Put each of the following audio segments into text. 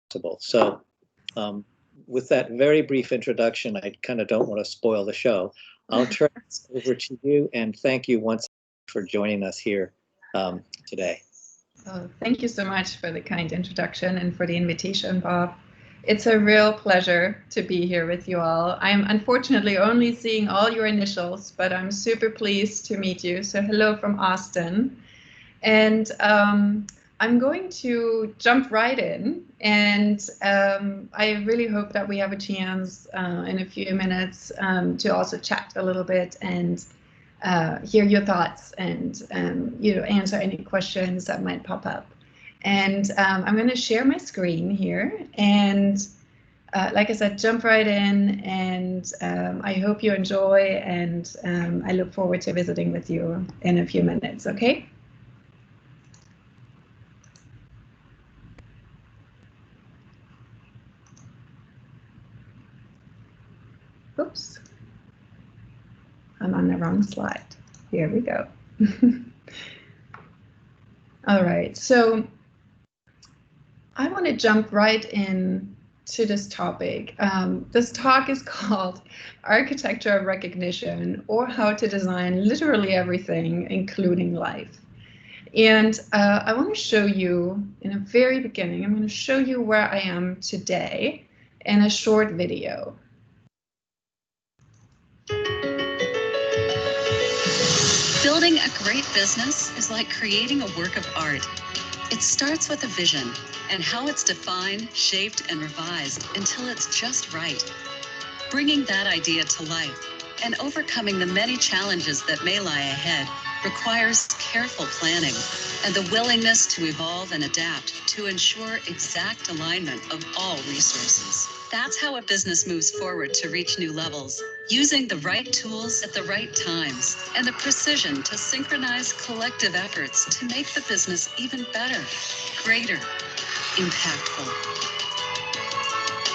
possible. So with that very brief introduction, I kind of don't want to spoil the show. I'll turn this over to you, and thank you once for joining us here today. Oh, thank you so much for the kind introduction and for the invitation, Bob. It's a real pleasure to be here with you all. I'm unfortunately only seeing all your initials, but I'm super pleased to meet you. So hello from Austin. And I'm going to jump right in, and I really hope that we have a chance in a few minutes to also chat a little bit and hear your thoughts and answer any questions that might pop up. And I'm going to share my screen here, and like I said, jump right in, and I hope you enjoy, and I look forward to visiting with you in a few minutes, okay? Oops, I'm on the wrong slide. Here we go. All right, so I want to jump right in to this topic. This talk is called Architecture of Recognition, or How to Design Literally Everything, Including Life. And I want to show you, in the very beginning, I'm going to show you where I am today in a short video. Building a great business is like creating a work of art. It starts with a vision and how it's defined, shaped, and revised until it's just right. Bringing that idea to life and overcoming the many challenges that may lie ahead requires careful planning and the willingness to evolve and adapt to ensure exact alignment of all resources. That's how a business moves forward to reach new levels, using the right tools at the right times and the precision to synchronize collective efforts to make the business even better, greater, impactful.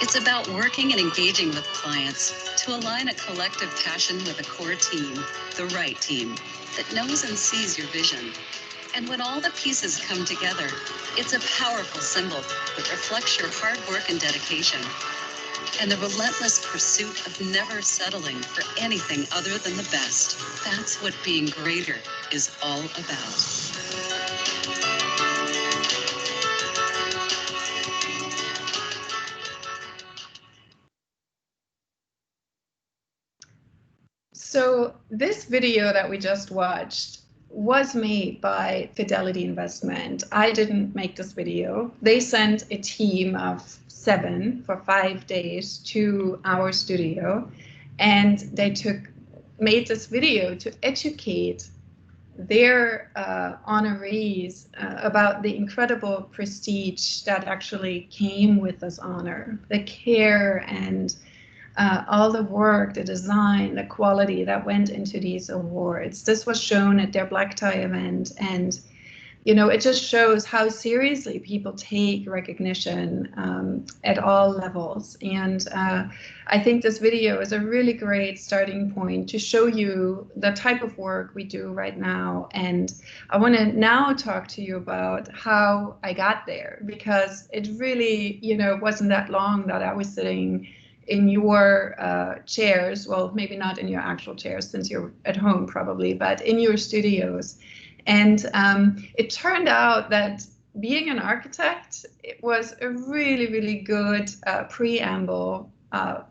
It's about working and engaging with clients to align a collective passion with a core team, the right team, that knows and sees your vision. And when all the pieces come together, it's a powerful symbol that reflects your hard work and dedication, and the relentless pursuit of never settling for anything other than the best. That's what being greater is all about. So this video that we just watched was made by Fidelity Investment. I didn't make this video. They sent a team of 7 for 5 days to our studio, and they made this video to educate their honorees about the incredible prestige that actually came with this honor, the care and all the work, the design, the quality that went into these awards. This was shown at their black tie event, and it just shows how seriously people take recognition at all levels. And I think this video is a really great starting point to show you the type of work we do right now. And I want to now talk to you about how I got there, because it really, wasn't that long that I was sitting in your chairs. Well, maybe not in your actual chairs since you're at home probably, but in your studios. And it turned out that being an architect, it was a really, really good preamble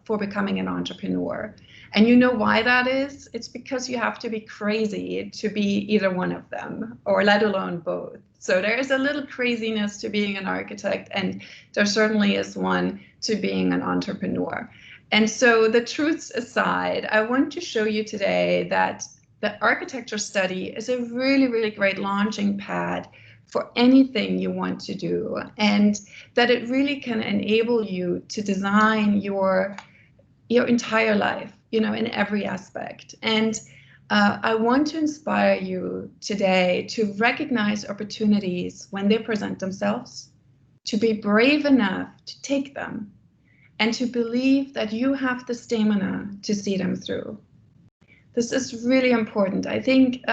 for becoming an entrepreneur. And you know why that is? It's because you have to be crazy to be either one of them, or let alone both. So there is a little craziness to being an architect, and there certainly is one to being an entrepreneur. And so the truths aside, I want to show you today that the architecture study is a really, really great launching pad for anything you want to do, and that it really can enable you to design your entire life, in every aspect. And I want to inspire you today to recognize opportunities when they present themselves, to be brave enough to take them, and to believe that you have the stamina to see them through. This is really important. I think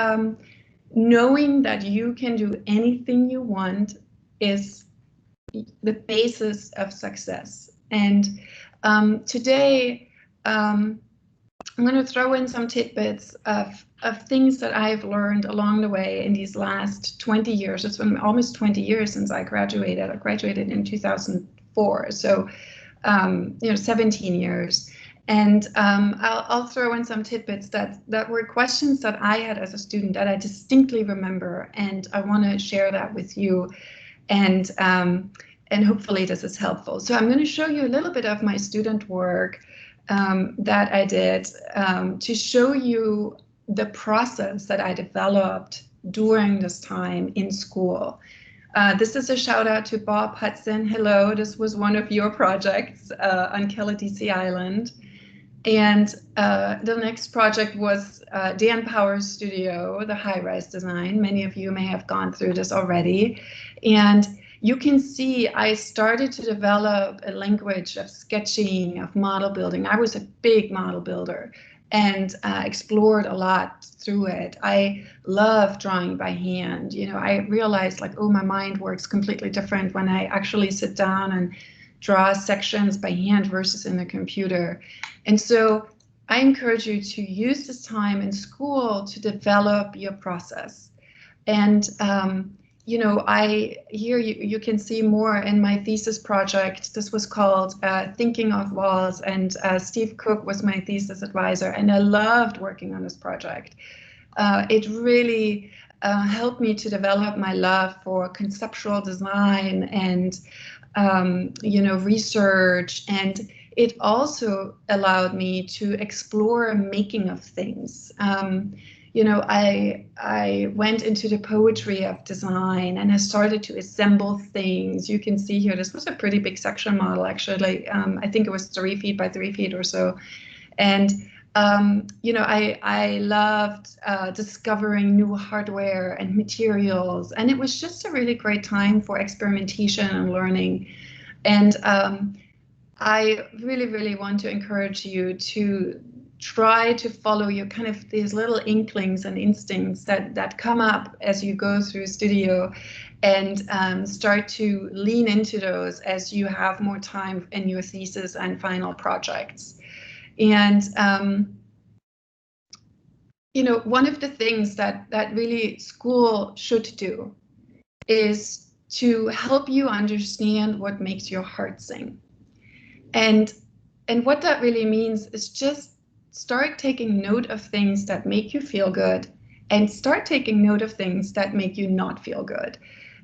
knowing that you can do anything you want is the basis of success. And today, I'm going to throw in some tidbits of things that I've learned along the way in these last 20 years. It's been almost 20 years since I graduated. I graduated in 2004, so 17 years. And I'll throw in some tidbits that were questions that I had as a student that I distinctly remember, and I want to share that with you. And hopefully this is helpful. So I'm going to show you a little bit of my student work that I did to show you the process that I developed during this time in school. This is a shout out to Bob Hudson. Hello, this was one of your projects on 𝗟𝗘𝗖𝗧𝗨𝗥𝗘 Island. And the next project was Dan Power's studio, the high-rise design. Many of you may have gone through this already. And you can see I started to develop a language of sketching, of model building. I was a big model builder and explored a lot through it. I love drawing by hand. You know, I realized like, oh, my mind works completely different when I actually sit down and draw sections by hand versus in the computer. And so I encourage you to use this time in school to develop your process. And you know, here you can see more in my thesis project. This was called Thinking of Walls, and Steve Cook was my thesis advisor, and I loved working on this project. It really helped me to develop my love for conceptual design and you know, research, and it also allowed me to explore making of things. You know, I went into the poetry of design and I started to assemble things. You can see here, this was a pretty big section model, actually. I think it was 3 feet by 3 feet or so. And, you know, I loved discovering new hardware and materials. And it was just a really great time for experimentation and learning. And I really, really want to encourage you to try to follow your kind of these little inklings and instincts that come up as you go through studio, and start to lean into those as you have more time in your thesis and final projects. And you know, one of the things that really school should do is to help you understand what makes your heart sing. And what that really means is just start taking note of things that make you feel good, and start taking note of things that make you not feel good.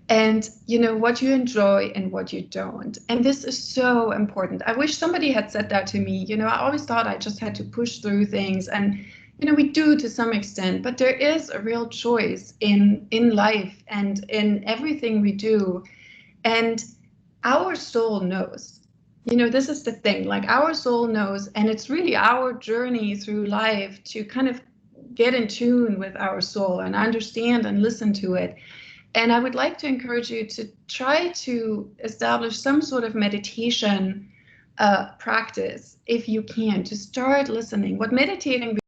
And you know, what you enjoy and what you don't. And this is so important. I wish somebody had said that to me. You know, I always thought I just had to push through things, and you know, we do to some extent, but there is a real choice in life and in everything we do. And our soul knows. You know, this is the thing, like our soul knows, and it's really our journey through life to kind of get in tune with our soul and understand and listen to it. And I would like to encourage you to try to establish some sort of meditation practice, if you can, to start listening. What meditating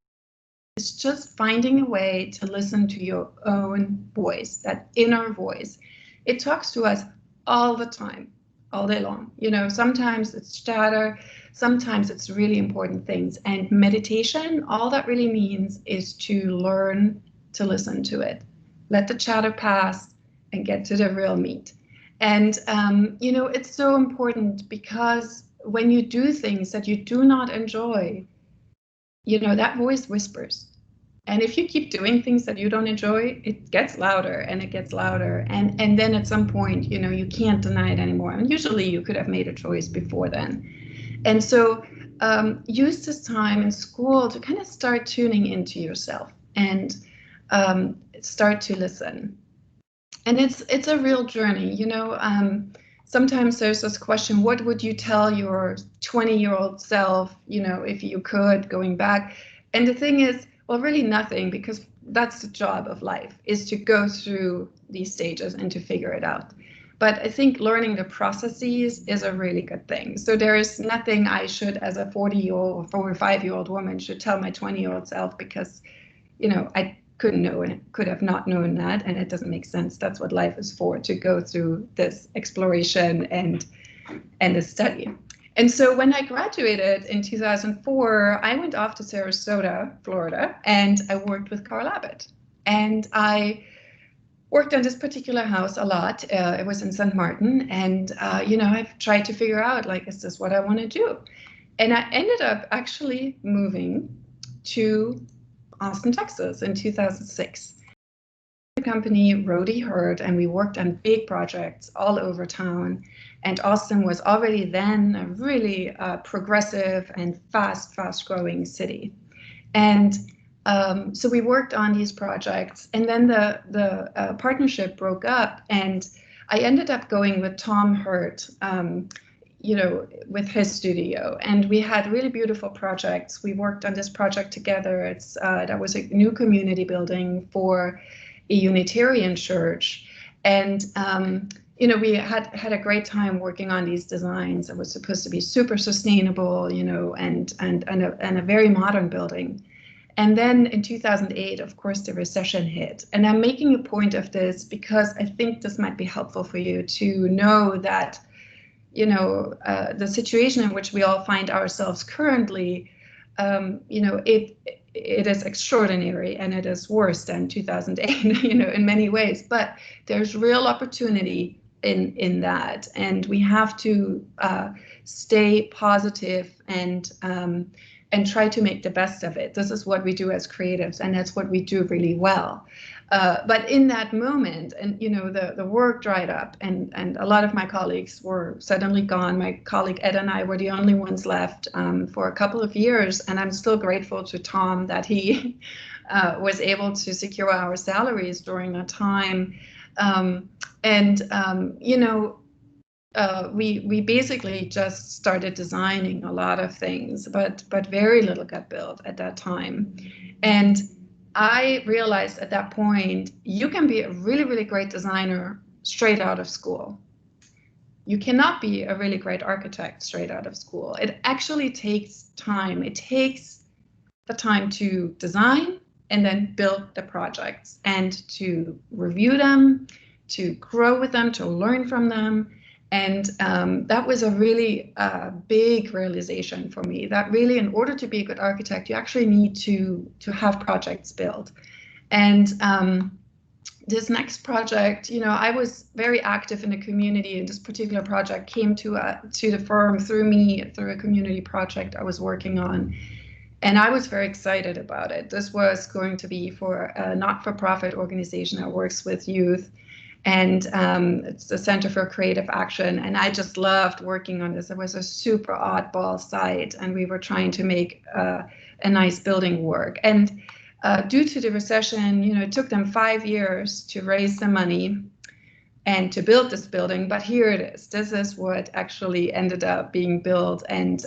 is just finding a way to listen to your own voice, that inner voice. It talks to us all the time, all day long. You know, sometimes it's chatter, sometimes it's really important things. And meditation, all that really means is to learn to listen to it. Let the chatter pass and get to the real meat. And, you know, it's so important because when you do things that you do not enjoy, you know, that voice whispers. And if you keep doing things that you don't enjoy, it gets louder and it gets louder. And then at some point, you know, you can't deny it anymore. And usually you could have made a choice before then. And so use this time in school to kind of start tuning into yourself and start to listen. And it's a real journey, you know. Sometimes there's this question, what would you tell your 20-year-old self, you know, if you could, going back? And the thing is, well, really nothing, because that's the job of life, is to go through these stages and to figure it out. But I think learning the processes is a really good thing. So there is nothing I should, as a 40-year-old or 45-year-old woman, should tell my 20-year-old self, because, you know, could have not known that, and it doesn't make sense. That's what life is for, to go through this exploration and the study. And so when I graduated in 2004, I went off to Sarasota, Florida, and I worked with 𝗟𝗧𝗧𝗪𝗧. And I worked on this particular house a lot. It was in St. Martin, and I've tried to figure out, like, is this what I want to do? And I ended up actually moving to Austin, Texas in 2006. The company 𝗟𝗬𝘬𝘀𝗧𝗪𝗧𝗪𝗧, and we worked on big projects all over town. And Austin was already then a really progressive and fast growing city. And so we worked on these projects, and then the partnership broke up, and I ended up going with Tom Hurt, with his studio, and we had really beautiful projects. We worked on this project together. That was a new community building for a Unitarian church, and we had a great time working on these designs. It was supposed to be super sustainable, and a very modern building. And then in 2008, of course, the recession hit. And I'm making a point of this because I think this might be helpful for you to know that, the situation in which we all find ourselves currently, it is extraordinary, and it is worse than 2008, in many ways. But there's real opportunity in that, and we have to stay positive and try to make the best of it. This is what we do as creatives, and that's what we do really well. But in that moment, and the work dried up, and a lot of my colleagues were suddenly gone. My colleague Ed and I were the only ones left for a couple of years, and I'm still grateful to Tom that he was able to secure our salaries during that time. We basically just started designing a lot of things, but very little got built at that time. And I realized at that point, you can be a really, really great designer straight out of school. You cannot be a really great architect straight out of school. It actually takes time. It takes the time to design and then build the projects and to review them, to grow with them, to learn from them. And that was a really big realization for me, that really, in order to be a good architect, you actually need to have projects built. And this next project, I was very active in the community, and this particular project came to the firm through me, through a community project I was working on. And I was very excited about it. This was going to be for a not-for-profit organization that works with youth. And it's the Center for Creative Action. And I just loved working on this. It was a super oddball site, and we were trying to make a nice building work. And due to the recession, it took them 5 years to raise the money and to build this building. But here it is. This is what actually ended up being built. And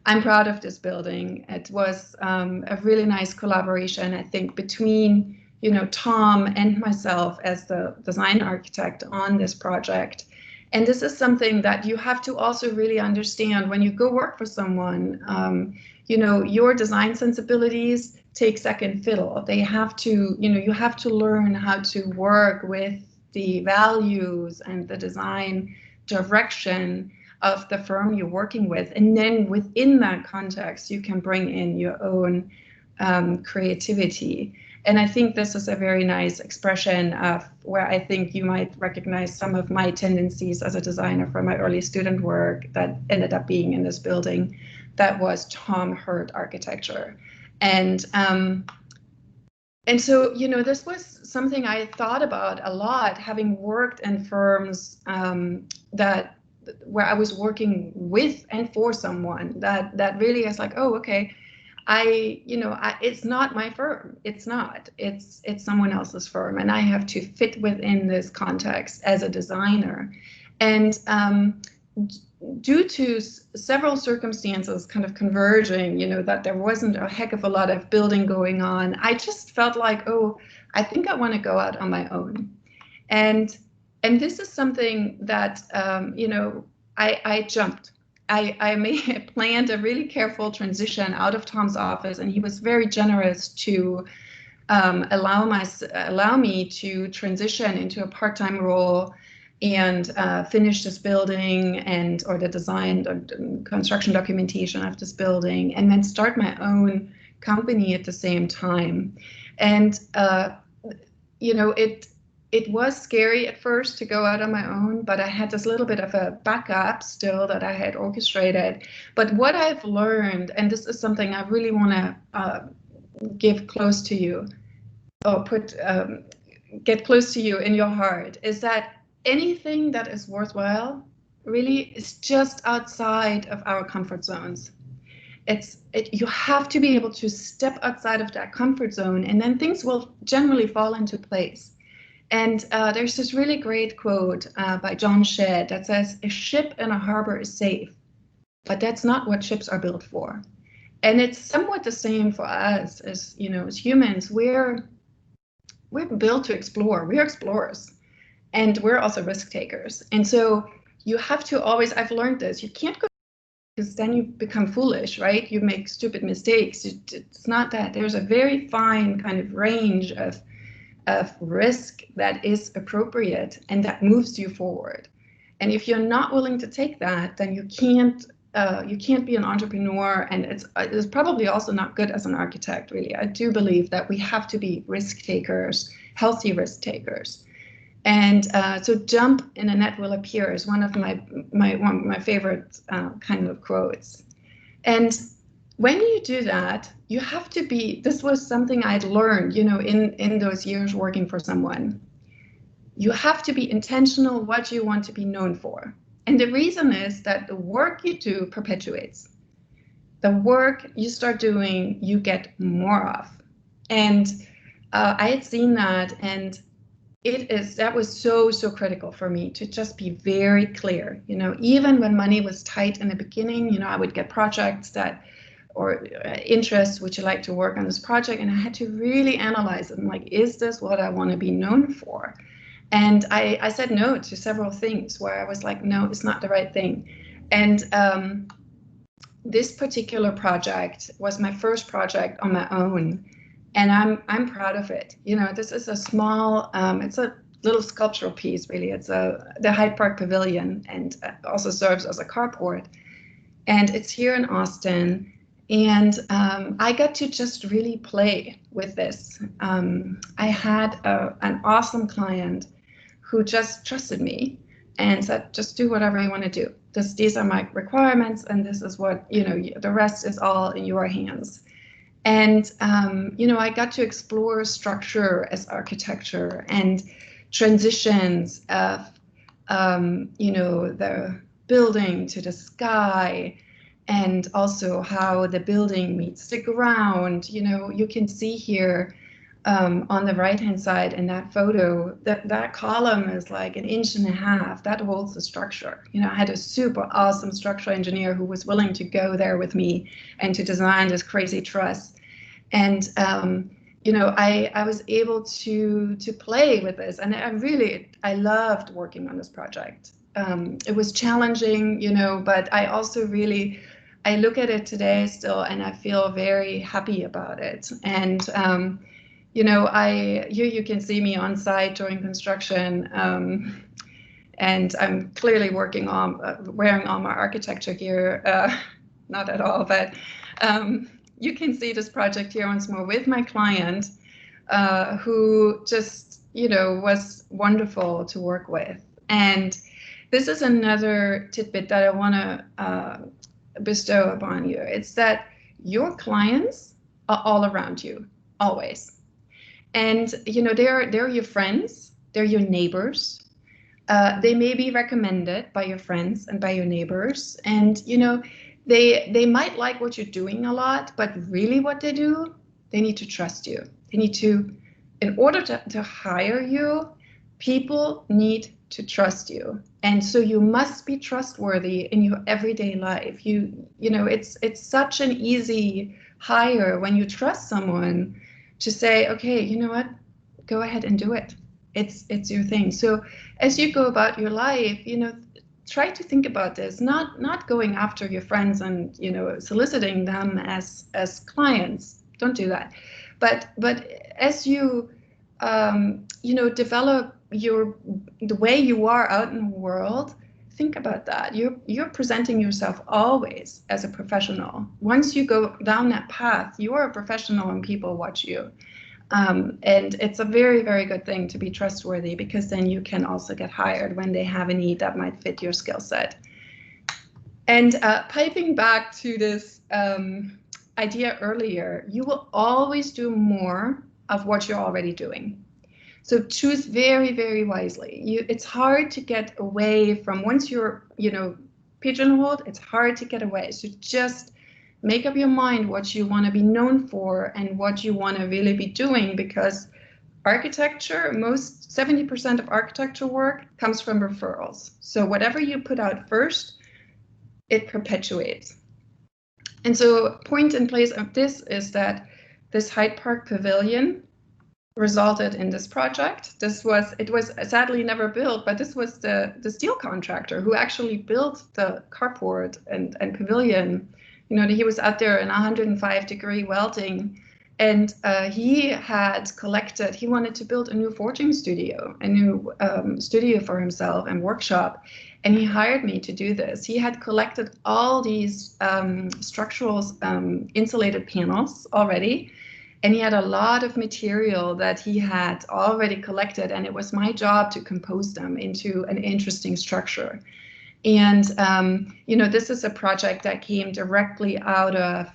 I'm proud of this building. It was a really nice collaboration, I think, between Tom and myself as the design architect on this project. And this is something that you have to also really understand when you go work for someone. Your design sensibilities take second fiddle. They have to, you have to learn how to work with the values and the design direction of the firm you're working with. And then within that context, you can bring in your own creativity. And I think this is a very nice expression of where I think you might recognize some of my tendencies as a designer from my early student work that ended up being in this building. That was Tom Hurt architecture. And so, this was something I thought about a lot, having worked in firms where I was working with and for someone that really is like, oh, okay, it's not my firm. It's not. It's someone else's firm, and I have to fit within this context as a designer. And due to several circumstances kind of converging, that there wasn't a heck of a lot of building going on, I just felt like, oh, I think I want to go out on my own. And this is something that I jumped. I planned a really careful transition out of Tom's office, and he was very generous to allow me to transition into a part-time role and finish this building or the design or construction documentation of this building, and then start my own company at the same time. And you know, it was scary at first to go out on my own, but I had this little bit of a backup still that I had orchestrated. But what I've learned, and this is something I really want to give close to you, or get close to you in your heart, is that anything that is worthwhile really is just outside of our comfort zones. You have to be able to step outside of that comfort zone, and then things will generally fall into place. And there's this really great quote by John Shedd that says, "A ship in a harbor is safe, but that's not what ships are built for." And it's somewhat the same for us as, you know, as humans. We're built to explore. We're explorers, and we're also risk takers. And so you have to always, I've learned this, you can't go, because then you become foolish, right? You make stupid mistakes. It's not that. There's a very fine kind of range of risk that is appropriate and that moves you forward. And if you're not willing to take that, then you can't be an entrepreneur, and it's probably also not good as an architect, really. I do believe that we have to be risk takers, healthy risk takers. And so "jump and a net will appear" is one of my favorite kind of quotes. And when you do that, you have to be, this was something I'd learned, you know, in those years working for someone. You have to be intentional what you want to be known for. And the reason is that the work you do perpetuates. The work you start doing, you get more of. And I had seen that, and that was so critical for me to just be very clear. You know, even when money was tight in the beginning, you know, I would get projects or interest, would you like to work on this project? And I had to really analyze it. I'm like, is this what I want to be known for? And I said no to several things where I was like, no, it's not the right thing. And this particular project was my first project on my own, and I'm proud of it. You know, this is a small, it's a little sculptural piece, really. It's the Hyde Park Pavilion, and also serves as a carport. And it's here in Austin. And I got to just really play with this. I had an awesome client who just trusted me and said, just do whatever you want to do. These are my requirements, and this is what, you know, the rest is all in your hands. And, you know, I got to explore structure as architecture and transitions of, you know, the building to the sky, and also how the building meets the ground. You know, you can see here on the right-hand side in that photo, that column is like 1.5 inches. That holds the structure. You know, I had a super awesome structural engineer who was willing to go there with me and to design this crazy truss. And you know, I was able to play with this, and I loved working on this project. It was challenging, you know, but I also really, I look at it today still, and I feel very happy about it. And you know, you can see me on site during construction, and I'm clearly working on wearing all my architecture gear. Not at all, but you can see this project here once more with my client, who just, you know, was wonderful to work with. And this is another tidbit that I want to bestow upon you. It's that your clients are all around you, always. And, you know, they're your friends, they're your neighbors. They may be recommended by your friends and by your neighbors. And, you know, they might like what you're doing a lot, but really what they do, they need to trust you. They need to, in order to hire you, people need to trust you. And so you must be trustworthy in your everyday life. You know, it's such an easy hire when you trust someone to say, okay, you know what, go ahead and do it. It's your thing. So as you go about your life, you know, try to think about this, not going after your friends and, you know, soliciting them as clients. Don't do that. But as you develop the way you are out in the world, think about that. You're presenting yourself always as a professional. Once you go down that path, you are a professional and people watch you. And it's a very, very good thing to be trustworthy, because then you can also get hired when they have a need that might fit your skill set. And piping back to this idea earlier, you will always do more of what you're already doing. So choose very, very wisely. It's hard to get away from, once you're, pigeonholed, it's hard to get away. So just make up your mind what you want to be known for and what you want to really be doing, because architecture, 70% of architecture work comes from referrals. So whatever you put out first, it perpetuates. And so point in place of this is that this Hyde Park Pavilion resulted in this project. It was sadly never built, but this was the steel contractor who actually built the carport and pavilion. He was out there in 105-degree welding, and he wanted to build a new forging studio, a new studio for himself and workshop. And he hired me to do this. He had collected all these structural insulated panels already, and he had a lot of material that he had already collected, and it was my job to compose them into an interesting structure. And, this is a project that came directly out of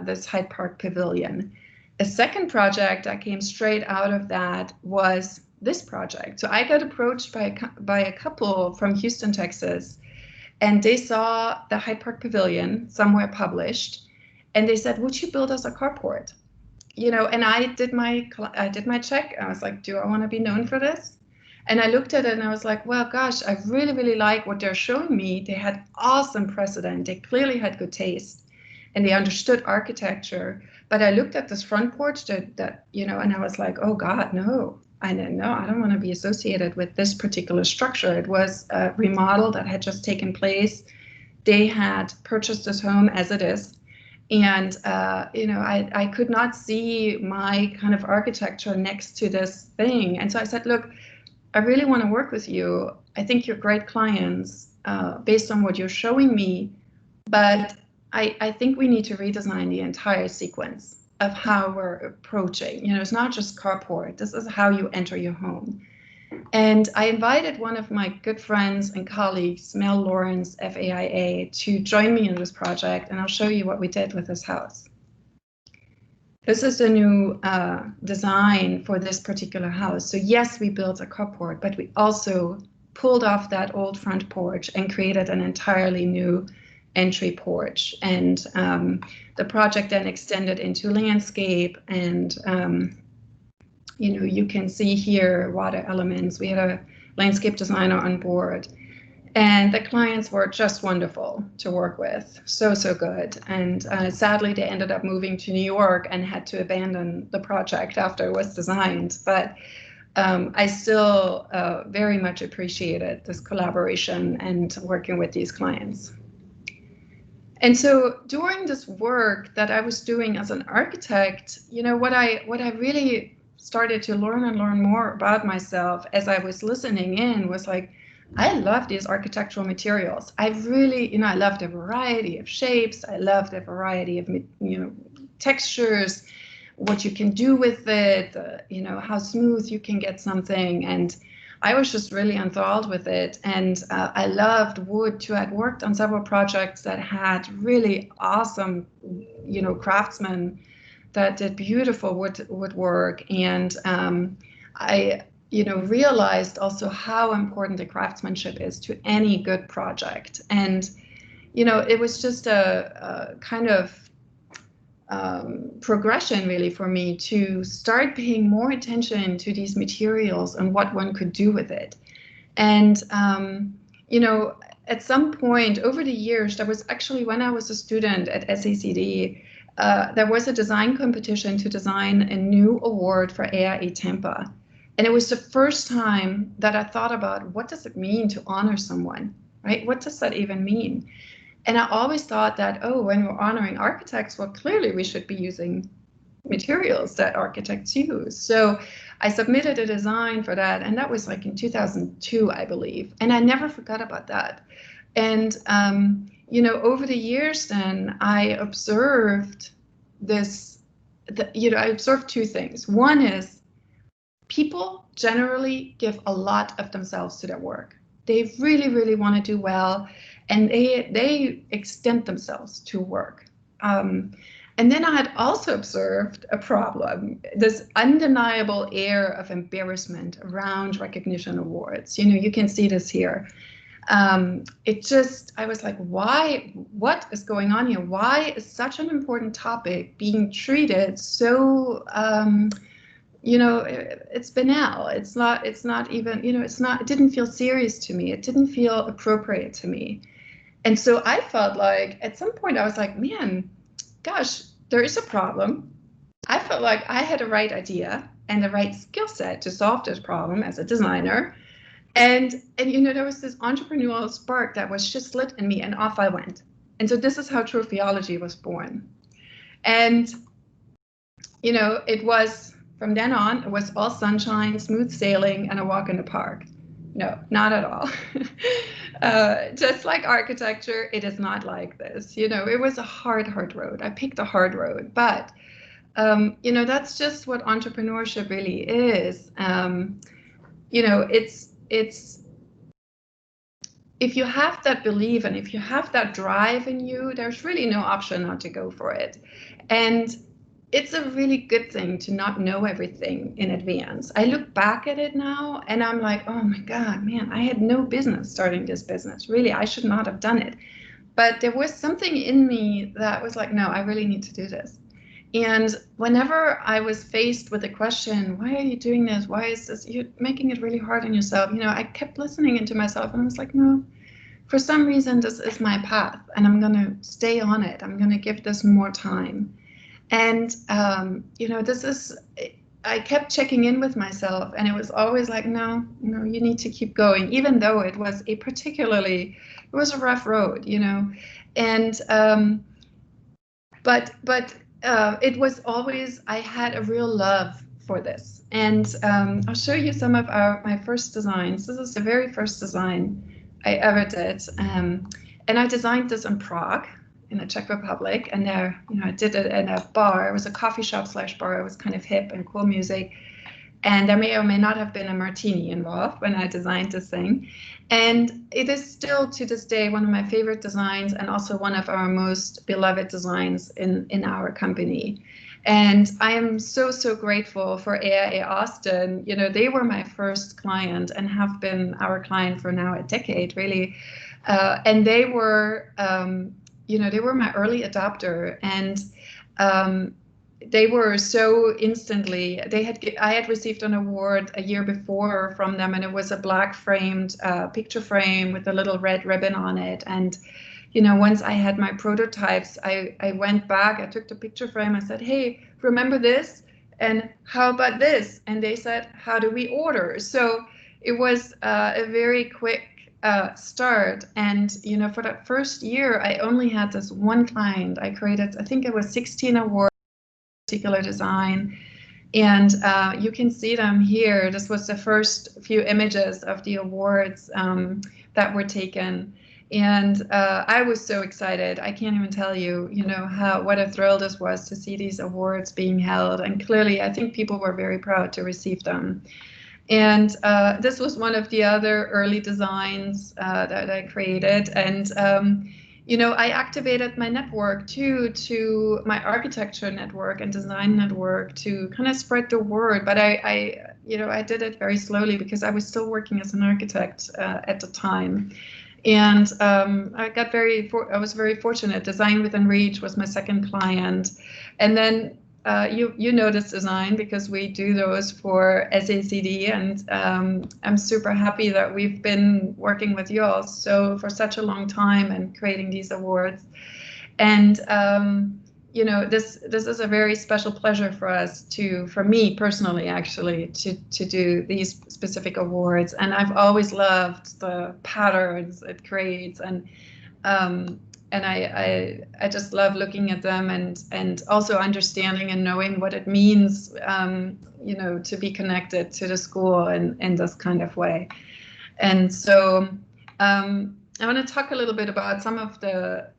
this Hyde Park Pavilion. A second project that came straight out of that was this project. So I got approached by a couple from Houston, Texas, and they saw the Hyde Park Pavilion somewhere published, and they said, "Would you build us a carport?" And I did my check. I was like, do I want to be known for this? And I looked at it and I was like, well, gosh, I really, really like what they're showing me. They had awesome precedent. They clearly had good taste, and they understood architecture. But I looked at this front porch and I was like, oh God, no. I don't want to be associated with this particular structure. It was a remodel that had just taken place. They had purchased this home as it is. And, I could not see my kind of architecture next to this thing. And so I said, look, I really want to work with you. I think you're great clients based on what you're showing me. But I think we need to redesign the entire sequence of how we're approaching. It's not just carport. This is how you enter your home. And I invited one of my good friends and colleagues, Mel Lawrence, FAIA, to join me in this project, and I'll show you what we did with this house. This is a new design for this particular house. So yes, we built a carport, but we also pulled off that old front porch and created an entirely new entry porch. And the project then extended into landscape, and you can see here water elements. We had a landscape designer on board, and the clients were just wonderful to work with. So good. And sadly, they ended up moving to New York and had to abandon the project after it was designed. But I still very much appreciated this collaboration and working with these clients. And so during this work that I was doing as an architect, what I really started to learn and learn more about myself as I was listening in was like, I love these architectural materials. I really, I love the variety of shapes. I love the variety of, textures, what you can do with it, how smooth you can get something. And I was just really enthralled with it. And I loved wood too. I'd worked on several projects that had really awesome, craftsmen that did beautiful woodwork. And I realized also how important the craftsmanship is to any good project. And, it was just a kind of progression really for me to start paying more attention to these materials and what one could do with it. And, at some point over the years, there was actually, when I was a student at SACD, there was a design competition to design a new award for 𝗟𝗚𝗙𝗢𝗡. And it was the first time that I thought about, what does it mean to honor someone, right? What does that even mean? And I always thought that, when we're honoring architects, well, clearly we should be using materials that architects use. So I submitted a design for that, and that was like in 2002, I believe. And I never forgot about that. And, you know, over the years then I observed this, you know, I observed two things. One is people generally give a lot of themselves to their work. They really, really want to do well, and they extend themselves to work. And then I had also observed a problem, this undeniable air of embarrassment around recognition awards. You know, you can see this here. It just, I was like, why, what is going on here? Why is such an important topic being treated so, you know, it's banal. It's not even, you know, it didn't feel serious to me. It didn't feel appropriate to me. And so I felt like at some point I was like, man, gosh, there is a problem. I felt like I had the right idea and the right skill set to solve this problem as a designer. And you know, there was this entrepreneurial spark that was just lit in me, and off I went. And so this is how 𝗟𝗘𝗖𝗪𝗧𝗨𝗥𝗘 was born. And, you know, it was, from then on, it was all sunshine, smooth sailing, and a walk in the park. No, not at all. Just like architecture, it is not like this. You know, it was a hard road. I picked a hard road, but you know, that's just what entrepreneurship really is. You know, it's if you have that belief and if you have that drive in you, there's really no option not to go for it. And it's a really good thing to not know everything in advance. I look back at it now and I'm like, oh my God, man, I had no business starting this business. Really, I should not have done it. But there was something in me that was like, no, I really need to do this. And whenever I was faced with the question, why are you doing this? Why is this? You're making it really hard on yourself. You know, I kept listening into myself and I was like, no, for some reason, this is my path and I'm going to stay on it. I'm going to give this more time. And, you know, I kept checking in with myself and it was always like, no, you need to keep going, even though it was it was a rough road, you know, and, but it was always, I had a real love for this. And I'll show you some of my first designs. This is the very first design I ever did. And I designed this in Prague, in the Czech Republic, and there, you know, I did it in a bar. It was a coffee shop / bar. It was kind of hip and cool music, and there may or may not have been a martini involved when I designed this thing. And it is still to this day one of my favorite designs, and also one of our most beloved designs in our company. And I am so grateful for 𝗟𝗪𝗧𝗨𝗥𝗘. You know, they were my first client and have been our client for now a decade, really. And they were, you know, they were my early adopter, and they were so instantly. I had received an award a year before from them, and it was a black framed picture frame with a little red ribbon on it. And you know, once I had my prototypes, I went back, I took the picture frame, I said, hey, remember this? And how about this? And they said, how do we order? So it was a very quick start. And, you know, for that first year, I only had this one client. I created, I think it was 16 awards, particular design. And you can see them here. This was the first few images of the awards that were taken. And I was so excited. I can't even tell you, you know, what a thrill this was to see these awards being held. And clearly, I think people were very proud to receive them. And this was one of the other early designs that I created. And, you know, I activated my network too, to my architecture network and design network to kind of spread the word. But you know, I did it very slowly because I was still working as an architect at the time. And I was very fortunate. Design Within Reach was my second client. And then you know this design because we do those for SACD, and I'm super happy that we've been working with you all for such a long time and creating these awards. And you know, this is a very special pleasure for us for me personally, actually, to do these specific awards. And I've always loved the patterns it creates, and and I just love looking at them and also understanding and knowing what it means, you know, to be connected to the school in this kind of way. And so I want to talk a little bit about some of the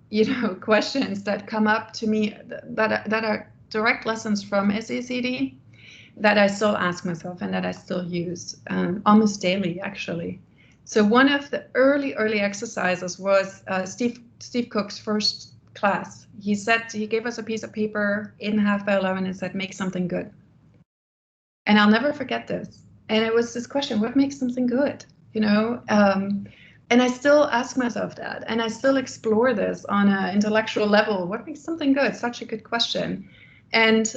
you know, questions that come up to me that are direct lessons from SACD that I still ask myself and that I still use almost daily, actually. So one of the early exercises was Steve Cook's first class. He gave us a piece of paper 8.5 by 11 and said, make something good. And I'll never forget this. And it was this question, what makes something good? You know, and I still ask myself that, and I still explore this on an intellectual level. What makes something good? Such a good question. And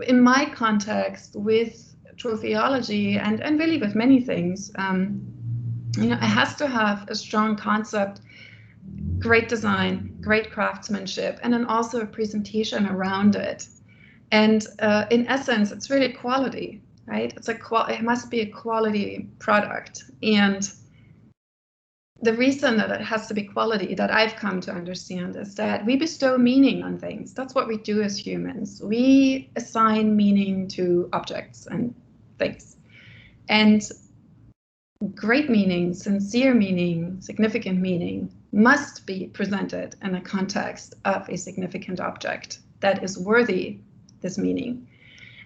in my context with true theology and really with many things, you know, it has to have a strong concept, great design, great craftsmanship, and then also a presentation around it. And in essence, it's really quality, right? It must be a quality product. And the reason that it has to be quality that I've come to understand is that we bestow meaning on things. That's what we do as humans. We assign meaning to objects and things. And great meaning, sincere meaning, significant meaning must be presented in the context of a significant object that is worthy this meaning.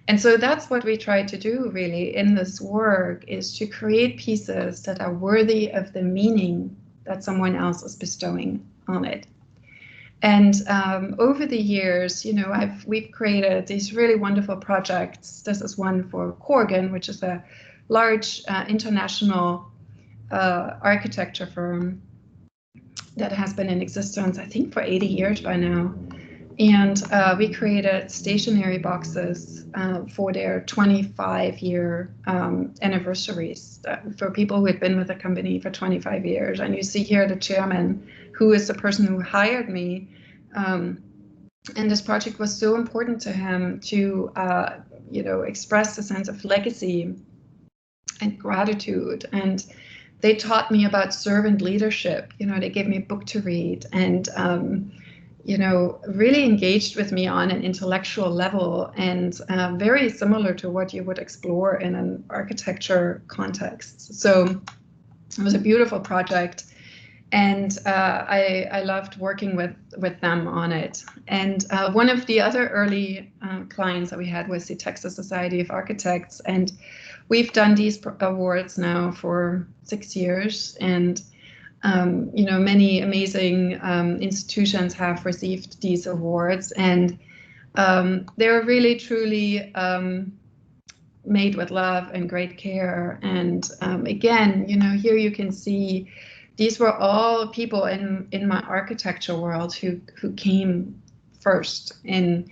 And so that's what we try to do really in this work, is to create pieces that are worthy of the meaning that someone else is bestowing on it. And over the years, you know, we've created these really wonderful projects. This is one for Corgan, which is a large international architecture firm that has been in existence, I think, for 80 years by now. And we created stationery boxes for their 25-year anniversaries for people who had been with the company for 25 years. And you see here the chairman, who is the person who hired me. And this project was so important to him to, you know, express a sense of legacy and gratitude. And they taught me about servant leadership. You know, they gave me a book to read and, you know, really engaged with me on an intellectual level, and very similar to what you would explore in an architecture context. So it was a beautiful project, and I loved working with them on it. And one of the other early clients that we had was the Texas Society of Architects, and we've done these awards now for 6 years, and you know, many amazing institutions have received these awards, and they're really truly made with love and great care. And again, you know, here you can see these were all people in my architecture world who came first in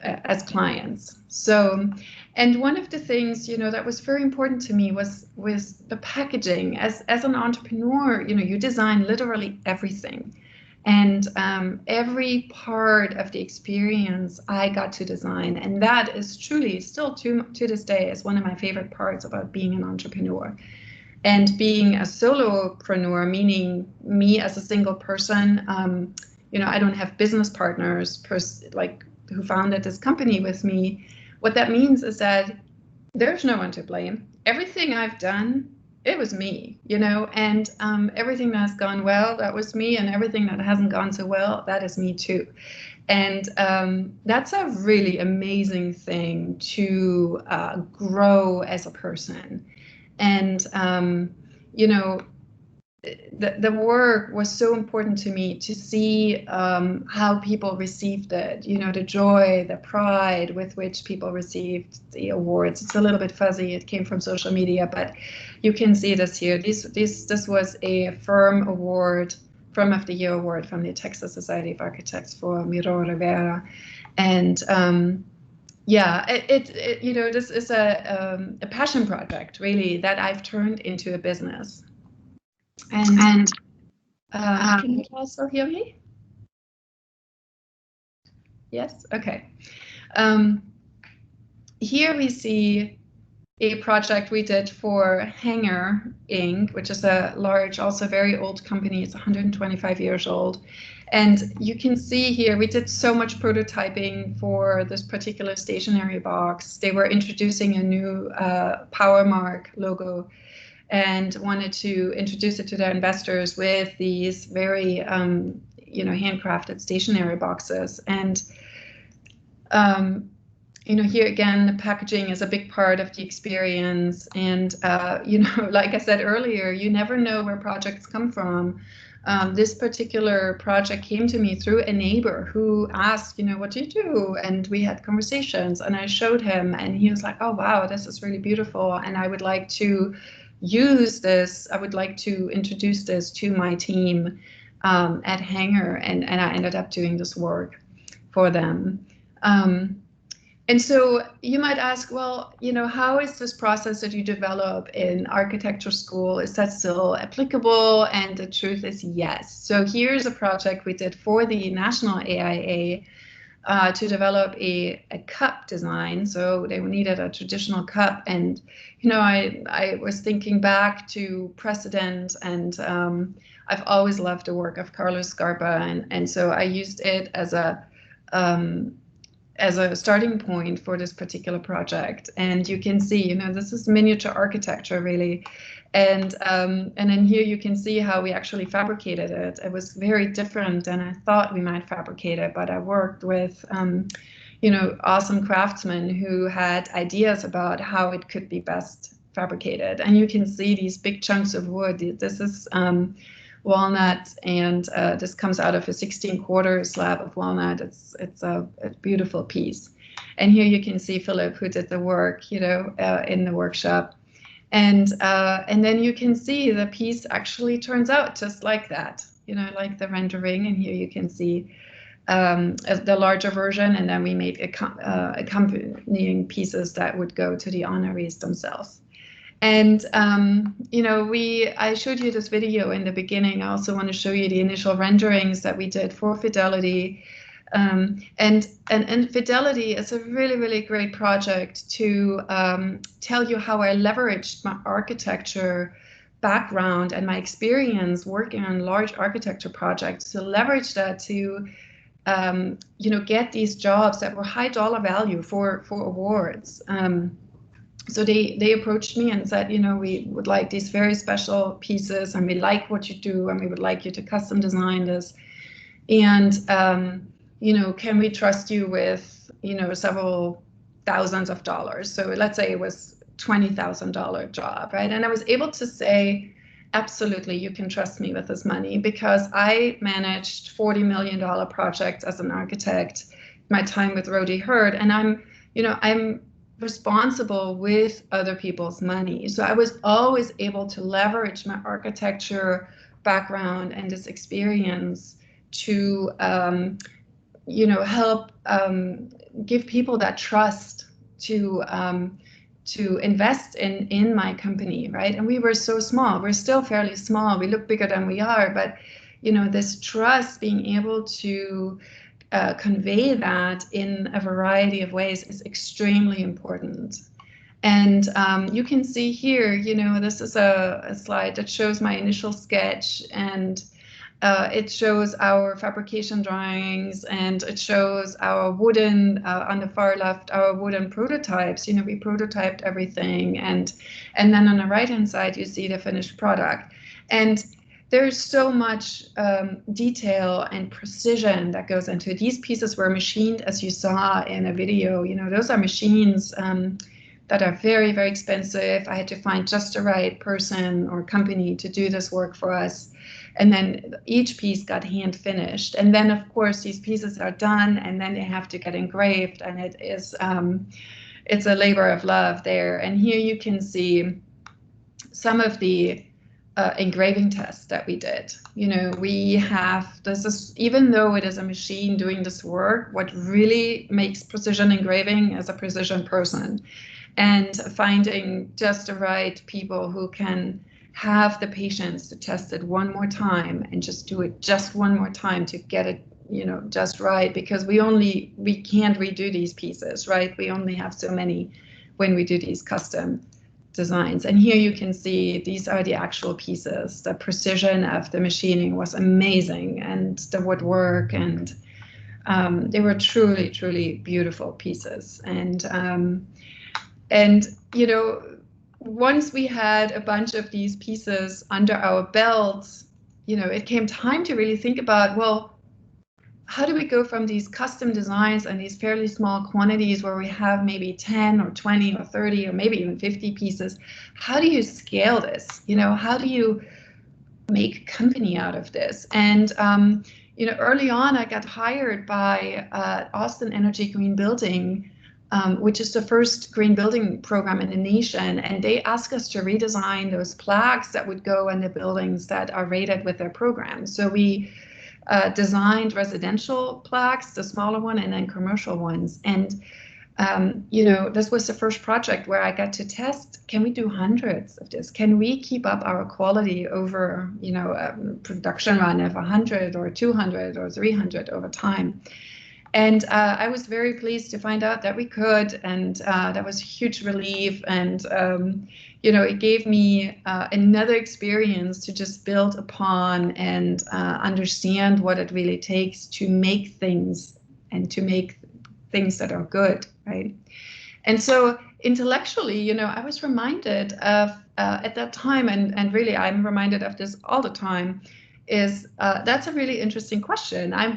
as clients. So, and one of the things, you know, that was very important to me was the packaging. As an entrepreneur, you know, you design literally everything, and every part of the experience I got to design, and that is truly still to this day is one of my favorite parts about being an entrepreneur. And being a solopreneur, meaning me as a single person, you know, I don't have business partners like who founded this company with me. What that means is that there's no one to blame. Everything I've done, it was me, you know, and everything that's gone well, that was me, and everything that hasn't gone so well, that is me too. And that's a really amazing thing to grow as a person. And, you know, the work was so important to me to see how people received it, you know, the joy, the pride with which people received the awards. It's a little bit fuzzy, it came from social media, but you can see this here. This was a firm award, Firm of the Year award from the Texas Society of Architects for Miro Rivera. And yeah, it you know, this is a passion project really that I've turned into a business. And can you also hear me? Yes, okay. Here we see a project we did for Hanger Inc., which is a large, also very old company. It's 125 years old. And you can see here, we did so much prototyping for this particular stationery box. They were introducing a new PowerMark logo and wanted to introduce it to their investors with these very, handcrafted stationery boxes. And here again, the packaging is a big part of the experience. And, like I said earlier, you never know where projects come from. This particular project came to me through a neighbor who asked, what do you do? And we had conversations, and I showed him, and he was like, oh, wow, this is really beautiful. And I would like to use this. I would like to introduce this to my team at Hanger. And I ended up doing this work for them. And so you might ask, well, how is this process that you develop in architecture school, is that still applicable? And the truth is yes. So here's a project we did for the National AIA to develop a cup design. So they needed a traditional cup. And, I was thinking back to precedent, and I've always loved the work of Carlos Scarpa. And so I used it as a starting point for this particular project. And you can see, this is miniature architecture really. And then here you can see how we actually fabricated it. It was very different than I thought we might fabricate it, but I worked with, awesome craftsmen who had ideas about how it could be best fabricated. And you can see these big chunks of wood. This is walnut, and this comes out of a 16-quarter slab of walnut. It's a beautiful piece. And here you can see Philip, who did the work, in the workshop. And then you can see the piece actually turns out just like that, like the rendering. And here you can see the larger version, and then we made accompanying pieces that would go to the honorees themselves. And, I showed you this video in the beginning. I also want to show you the initial renderings that we did for Fidelity. And Fidelity is a really, really great project to tell you how I leveraged my architecture background and my experience working on large architecture projects to leverage that to, get these jobs that were high dollar value for awards. So they approached me and said, we would like these very special pieces, and we like what you do, and we would like you to custom design this. And, can we trust you with, several thousands of dollars? So let's say it was $20,000 job, right? And I was able to say, absolutely, you can trust me with this money, because I managed $40 million projects as an architect, my time with 𝗬𝗪𝘠𝗪𝗧, and I'm responsible with other people's money. So I was always able to leverage my architecture background and this experience to, help give people that trust to invest in my company, right? And we were so small. We're still fairly small. We look bigger than we are, but this trust, being able to convey that in a variety of ways is extremely important. And you can see here, this is a slide that shows my initial sketch, and it shows our fabrication drawings, and it shows our wooden, on the far left, our wooden prototypes. We prototyped everything, and then on the right-hand side, you see the finished product. And there's so much detail and precision that goes into it. These pieces were machined, as you saw in a video. Those are machines that are very, very expensive. I had to find just the right person or company to do this work for us. And then each piece got hand finished. And then, of course, these pieces are done, and then they have to get engraved. And it is, it's a labor of love there. And here you can see some of the engraving tests that we did. We have, even though it is a machine doing this work, what really makes precision engraving is a precision person, and finding just the right people who can have the patience to test it one more time and just do it just one more time to get it, just right, because we can't redo these pieces, right? We only have so many when we do these custom designs. And here you can see these are the actual pieces. The precision of the machining was amazing, and the woodwork, and they were truly, truly beautiful pieces. And you know, once we had a bunch of these pieces under our belts, you know, it came time to really think about, well, how do we go from these custom designs and these fairly small quantities where we have maybe 10 or 20 or 30 or maybe even 50 pieces? How do you scale this? You know, how do you make a company out of this? And, you know, early on, I got hired by Austin Energy Green Building, which is the first green building program in the nation. And they asked us to redesign those plaques that would go in the buildings that are rated with their program. So we designed residential plaques, the smaller one, and then commercial ones. And, you know, this was the first project where I got to test, can we do hundreds of this? Can we keep up our quality over, you know, a production run of 100 or 200 or 300 over time? And I was very pleased to find out that we could, and that was a huge relief. And you know, it gave me another experience to just build upon and understand what it really takes to make things, and to make things that are good, right? And so intellectually, you know, I was reminded of at that time, and really I'm reminded of this all the time, is that's a really interesting question. I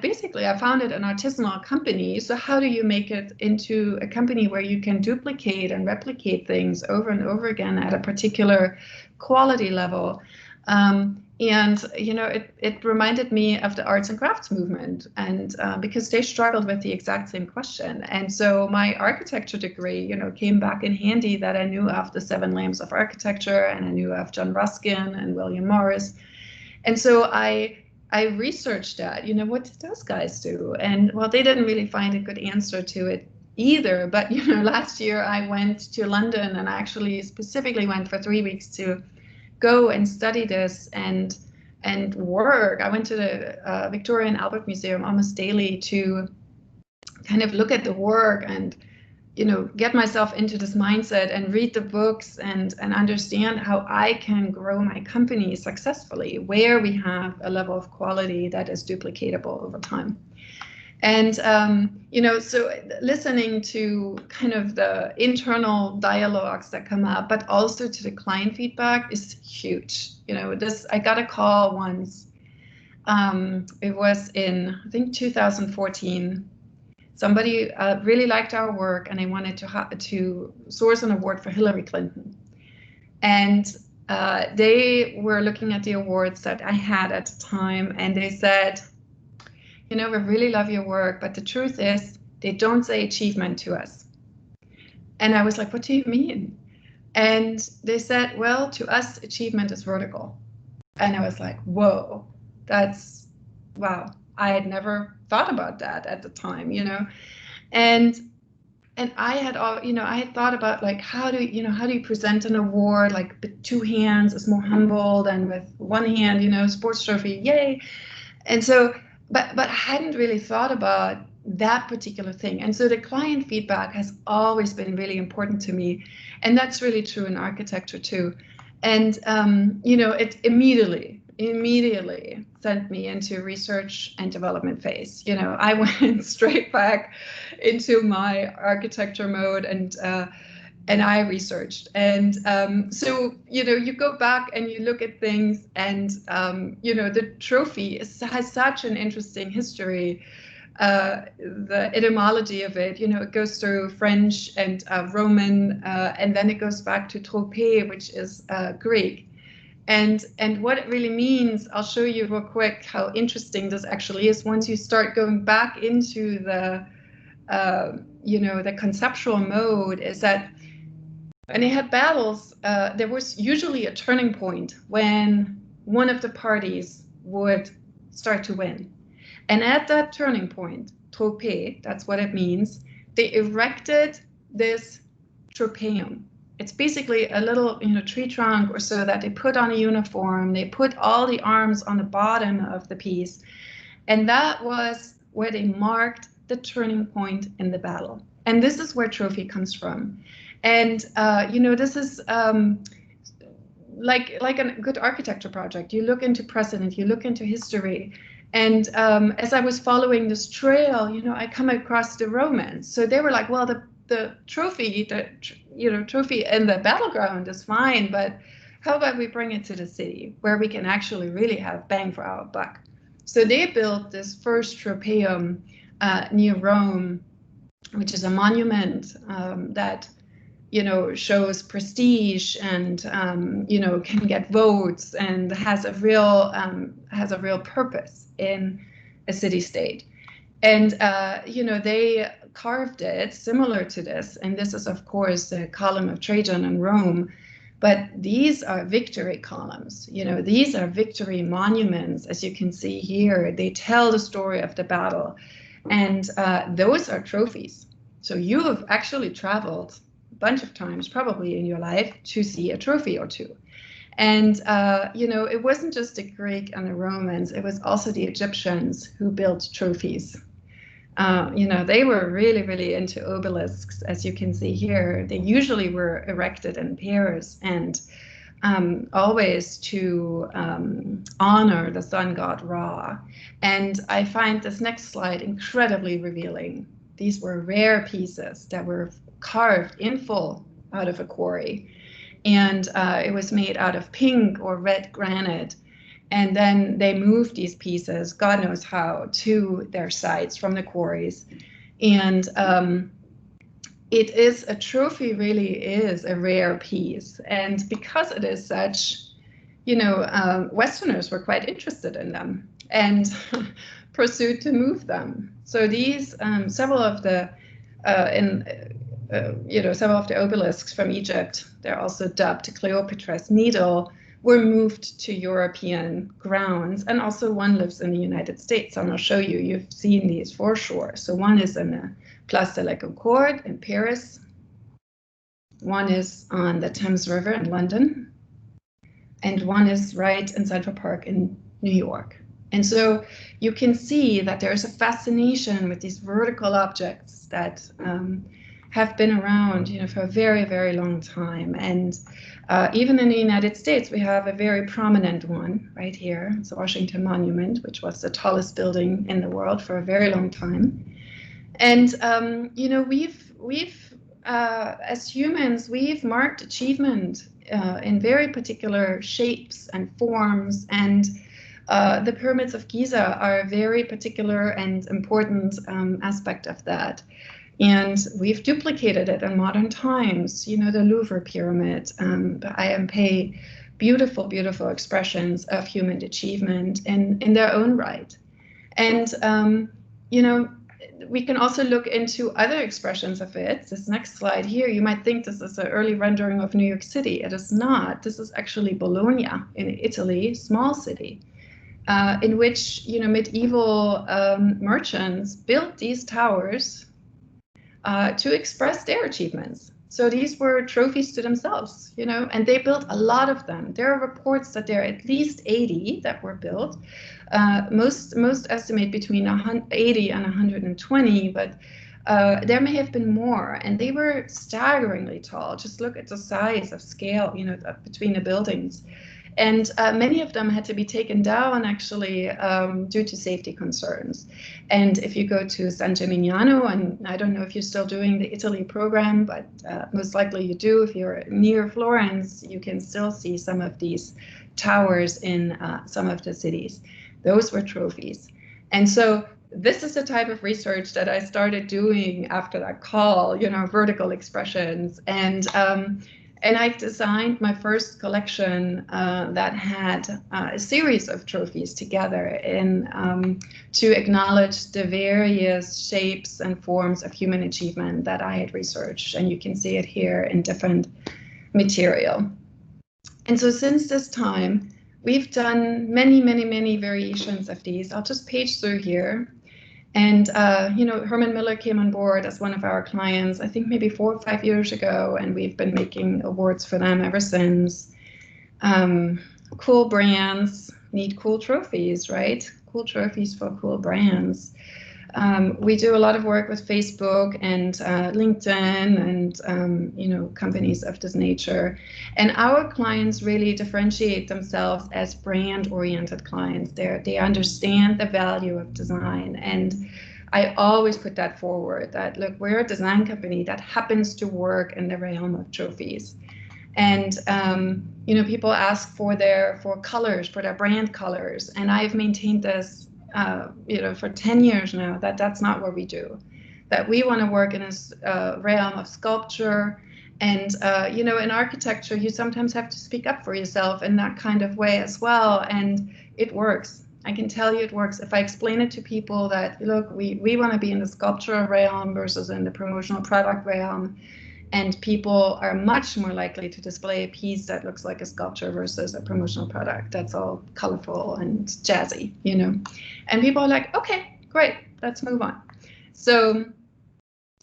founded an artisanal company. So how do you make it into a company where you can duplicate and replicate things over and over again at a particular quality level? And, you know, it reminded me of the arts and crafts movement, and because they struggled with the exact same question. And so my architecture degree, you know, came back in handy, that I knew of the 7 Lambs of Architecture, and I knew of John Ruskin and William Morris. And so I researched that, you know, what did those guys do? And well, they didn't really find a good answer to it either. But, you know, last year I went to London, and I actually specifically went for 3 weeks to go and study this and work. I went to the Victoria and Albert Museum almost daily to kind of look at the work and, you know, get myself into this mindset and read the books and understand how I can grow my company successfully, where we have a level of quality that is duplicatable over time. And, you know, so listening to kind of the internal dialogues that come up, but also to the client feedback is huge. You know, I got a call once, it was in, I think, 2014. Somebody really liked our work, and they wanted to source an award for Hillary Clinton. And they were looking at the awards that I had at the time, and they said, you know, we really love your work, but the truth is they don't say achievement to us. And I was like, what do you mean? And they said, well, to us, achievement is vertical. And I was like, whoa, that's, wow. I had never thought about that at the time, you know, and I had thought about, like, how do you present an award? Like, with 2 hands is more humble than with 1 hand, you know, sports trophy, yay. And so, but I hadn't really thought about that particular thing. And so the client feedback has always been really important to me, and that's really true in architecture too. And you know, it immediately sent me into research and development phase. You know, I went straight back into my architecture mode, and I researched. And so, you know, you go back and you look at things, and you know, the trophy has such an interesting history. The etymology of it, you know, it goes through French and Roman, and then it goes back to 𝗕𝗄𝗄, which is Greek. And what it really means, I'll show you real quick how interesting this actually is once you start going back into the, you know, the conceptual mode, is that when they had battles, there was usually a turning point when one of the parties would start to win. And at that turning point, 𝗕𝗄𝗄, that's what it means, they erected this tropaeum. It's basically a little, you know, tree trunk or so that they put on a uniform. They put all the arms on the bottom of the piece. And that was where they marked the turning point in the battle. And this is where trophy comes from. And this is like a good architecture project. You look into precedent, you look into history. And as I was following this trail, I come across the Romans. So they were like, well, the trophy, trophy in the battleground is fine, but how about we bring it to the city where we can actually really have bang for our buck? So they built this first Tropaeum near Rome, which is a monument that shows prestige and can get votes and has a real purpose in a city-state. And they carved it similar to this, and this is of course the column of Trajan in Rome. But these are victory columns, these are victory monuments, as you can see here. They tell the story of the battle, and those are trophies. So you have actually traveled a bunch of times, probably in your life, to see a trophy or two. And, it wasn't just the Greek and the Romans, it was also the Egyptians who built trophies. They were really, really into obelisks, as you can see here. They usually were erected in pairs and always to honor the sun god Ra. And I find this next slide incredibly revealing. These were rare pieces that were carved in full out of a quarry. And it was made out of pink or red granite. And then they moved these pieces, God knows how, to their sites from the quarries. And it is a trophy, really is a rare piece. And because it is such, Westerners were quite interested in them and pursued to move them. So these, several of the obelisks from Egypt, they're also dubbed Cleopatra's Needle, were moved to European grounds, and also one lives in the United States. And I'll show you, you've seen these for sure. So one is in the Place de la Concorde in Paris. One is on the Thames River in London. And one is right in Central Park in New York. And so you can see that there's a fascination with these vertical objects that have been around, for a very, very long time. And even in the United States, we have a very prominent one right here. It's the Washington Monument, which was the tallest building in the world for a very long time. And we've as humans, we've marked achievement in very particular shapes and forms. And the pyramids of Giza are a very particular and important aspect of that. And we've duplicated it in modern times, the Louvre pyramid, the IMP, beautiful, beautiful expressions of human achievement in their own right. And, we can also look into other expressions of it. This next slide here, you might think this is an early rendering of New York City. It is not. This is actually Bologna in Italy, small city, in which, medieval merchants built these towers to express their achievements. So these were trophies to themselves, and they built a lot of them. There are reports that there are at least 80 that were built. Most estimate between 80 and 120, but there may have been more, and they were staggeringly tall. Just look at the size of scale, between the buildings. And many of them had to be taken down, actually, due to safety concerns. And if you go to San Gimignano, and I don't know if you're still doing the Italy program, but most likely you do. If you're near Florence, you can still see some of these towers in some of the cities. Those were trophies. And so this is the type of research that I started doing after that call, vertical expressions. And I designed my first collection that had a series of trophies together to acknowledge the various shapes and forms of human achievement that I had researched. And you can see it here in different material. And so since this time, we've done many, many, many variations of these. I'll just page through here. And, Herman Miller came on board as one of our clients, I think maybe 4 or 5 years ago, and we've been making awards for them ever since. Cool brands need cool trophies, right? Cool trophies for cool brands. We do a lot of work with Facebook and LinkedIn and companies of this nature. And our clients really differentiate themselves as brand-oriented clients. They understand the value of design. And I always put that forward, that look, we're a design company that happens to work in the realm of trophies. And people ask for colors, for their brand colors, and I've maintained this for 10 years now, that's not what we do. That we want to work in a realm of sculpture, and in architecture, you sometimes have to speak up for yourself in that kind of way as well, and it works. I can tell you it works. If I explain it to people that, look, we want to be in the sculptural realm versus in the promotional product realm, and people are much more likely to display a piece that looks like a sculpture versus a promotional product that's all colorful and jazzy, And people are like, okay, great, let's move on. So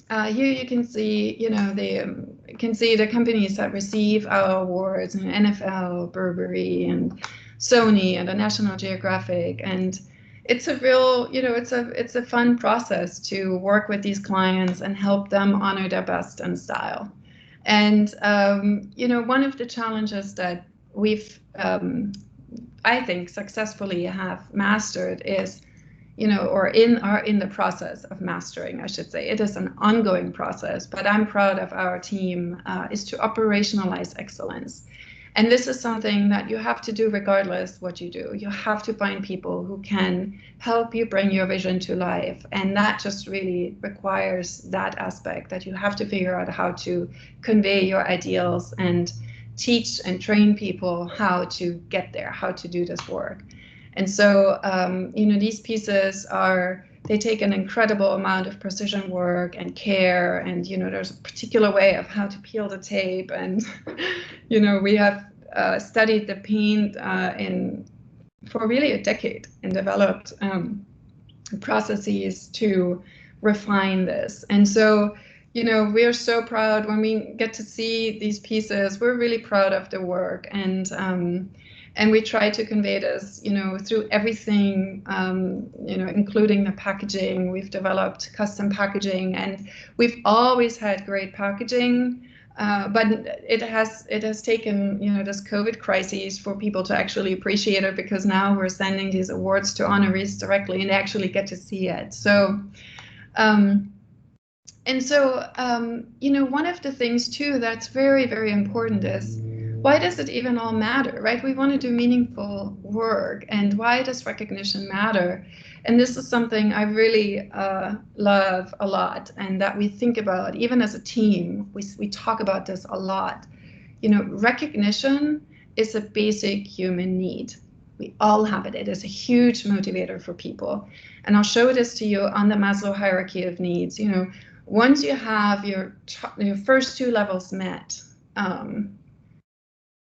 here you can see, the companies that receive our awards, and NFL, Burberry, and Sony, and the National Geographic, and it's a real, it's a fun process to work with these clients and help them honor their best in style. And one of the challenges that we've, I think, successfully have mastered is, or in the process of mastering, I should say. It is an ongoing process, but I'm proud of our team, is to operationalize excellence. And this is something that you have to do regardless what you do. You have to find people who can help you bring your vision to life. And that just really requires that aspect, that you have to figure out how to convey your ideals and teach and train people how to get there, how to do this work. And so, these pieces they take an incredible amount of precision work and care, and there's a particular way of how to peel the tape, and we have studied the paint for really a decade and developed processes to refine this. And so we're so proud when we get to see these pieces. We're really proud of the work, and we try to convey this, through everything, including the packaging. We've developed custom packaging, and we've always had great packaging, but it has taken, this COVID crisis for people to actually appreciate it, because now we're sending these awards to honorees directly, and they actually get to see it. So, one of the things too that's very, very important is, why does it even all matter, right? We want to do meaningful work, and why does recognition matter? And this is something I really love a lot, and that we think about, even as a team, we talk about this a lot. Recognition is a basic human need. We all have it. It is a huge motivator for people. And I'll show this to you on the Maslow hierarchy of needs. Once you have your first two levels met,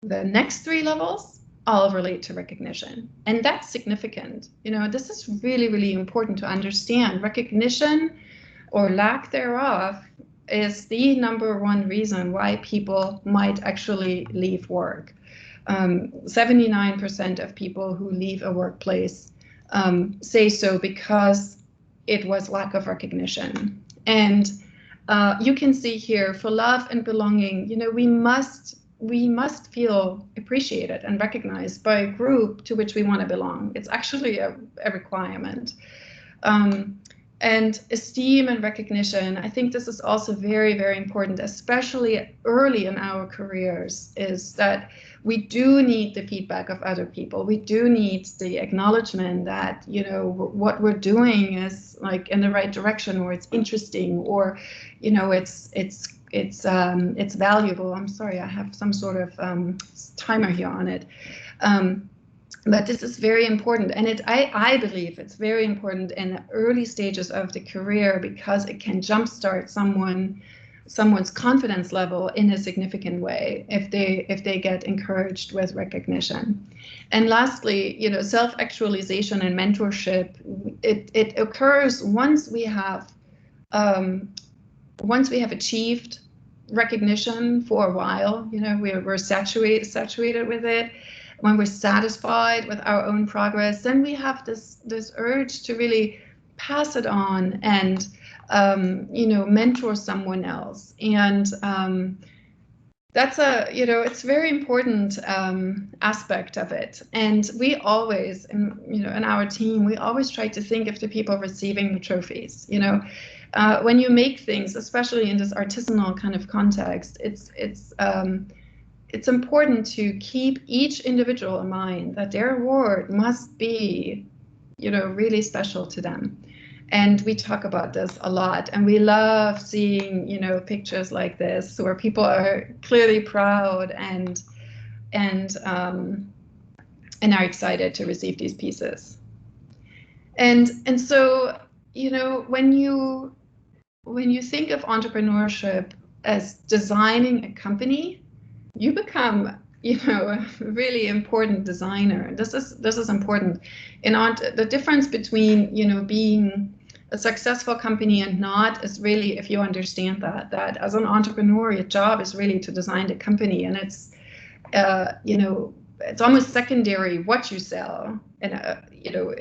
the next three levels all relate to recognition. And that's significant. This is really, really important to understand. Recognition, or lack thereof, is the number one reason why people might actually leave work. 79% of people who leave a workplace say so because it was lack of recognition. And you can see here, for love and belonging, we must feel appreciated and recognized by a group to which we want to belong. It's actually a requirement. And esteem and recognition, I think this is also very, very important, especially early in our careers, is that we do need the feedback of other people. We do need the acknowledgement that, what we're doing is like in the right direction, or it's interesting, or, it's valuable. I'm sorry, I have some sort of timer here on it. But this is very important, and I believe it's very important in the early stages of the career, because it can jumpstart someone's confidence level in a significant way if they get encouraged with recognition. And lastly, self-actualization and mentorship, it occurs once we have achieved recognition for a while. We're saturated with it. When we're satisfied with our own progress, then we have this urge to really pass it on and, you know, mentor someone else. And that's a, you know, it's very important aspect of it. And we always, you know, in our team, we always try to think of the people receiving the trophies. You know, when you make things, especially in this artisanal kind of context, it's important to keep each individual in mind that their award must be, you know, really special to them. And we talk about this a lot, and we love seeing, you know, pictures like this where people are clearly proud and are excited to receive these pieces. And so, you know, when you think of entrepreneurship as designing a company, you become, you know, a really important designer. This is important. In the difference between, you know, being a successful company and not is really, if you understand that as an entrepreneur, your job is really to design the company, and it's, you know, it's almost secondary what you sell and, you know,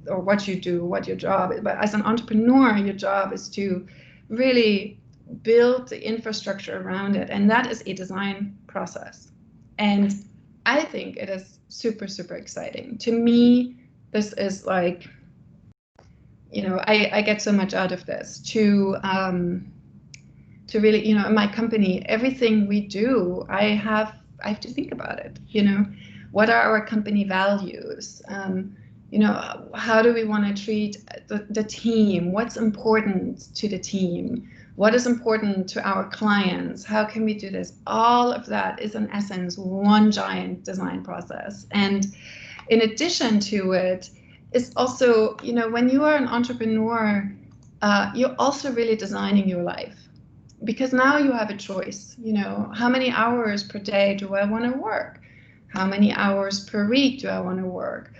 or what you do, what your job is. But as an entrepreneur, your job is to really build the infrastructure around it, and that is a design process. And I think it is super, super exciting. To me, this is like, you know, I get so much out of this to really, you know, in my company, everything we do, I have to think about it. You know, what are our company values? You know, how do we want to treat the team? What's important to the team? What is important to our clients? How can we do this? All of that is in essence one giant design process. And in addition to it, it's also, you know, when you are an entrepreneur, you're also really designing your life, because now you have a choice. You know, how many hours per day do I want to work? How many hours per week do I want to work?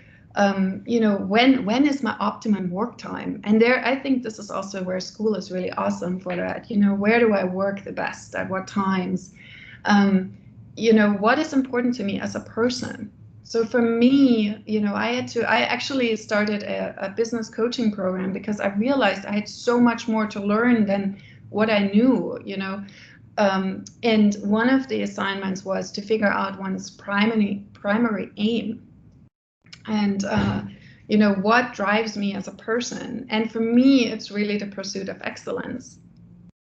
You know, when is my optimum work time? And there, I think this is also where school is really awesome for that. You know, where do I work the best? At what times? You know, what is important to me as a person? So for me, you know, I actually started a business coaching program because I realized I had so much more to learn than what I knew, you know. And one of the assignments was to figure out one's primary aim. And, you know, what drives me as a person. And for me, it's really the pursuit of excellence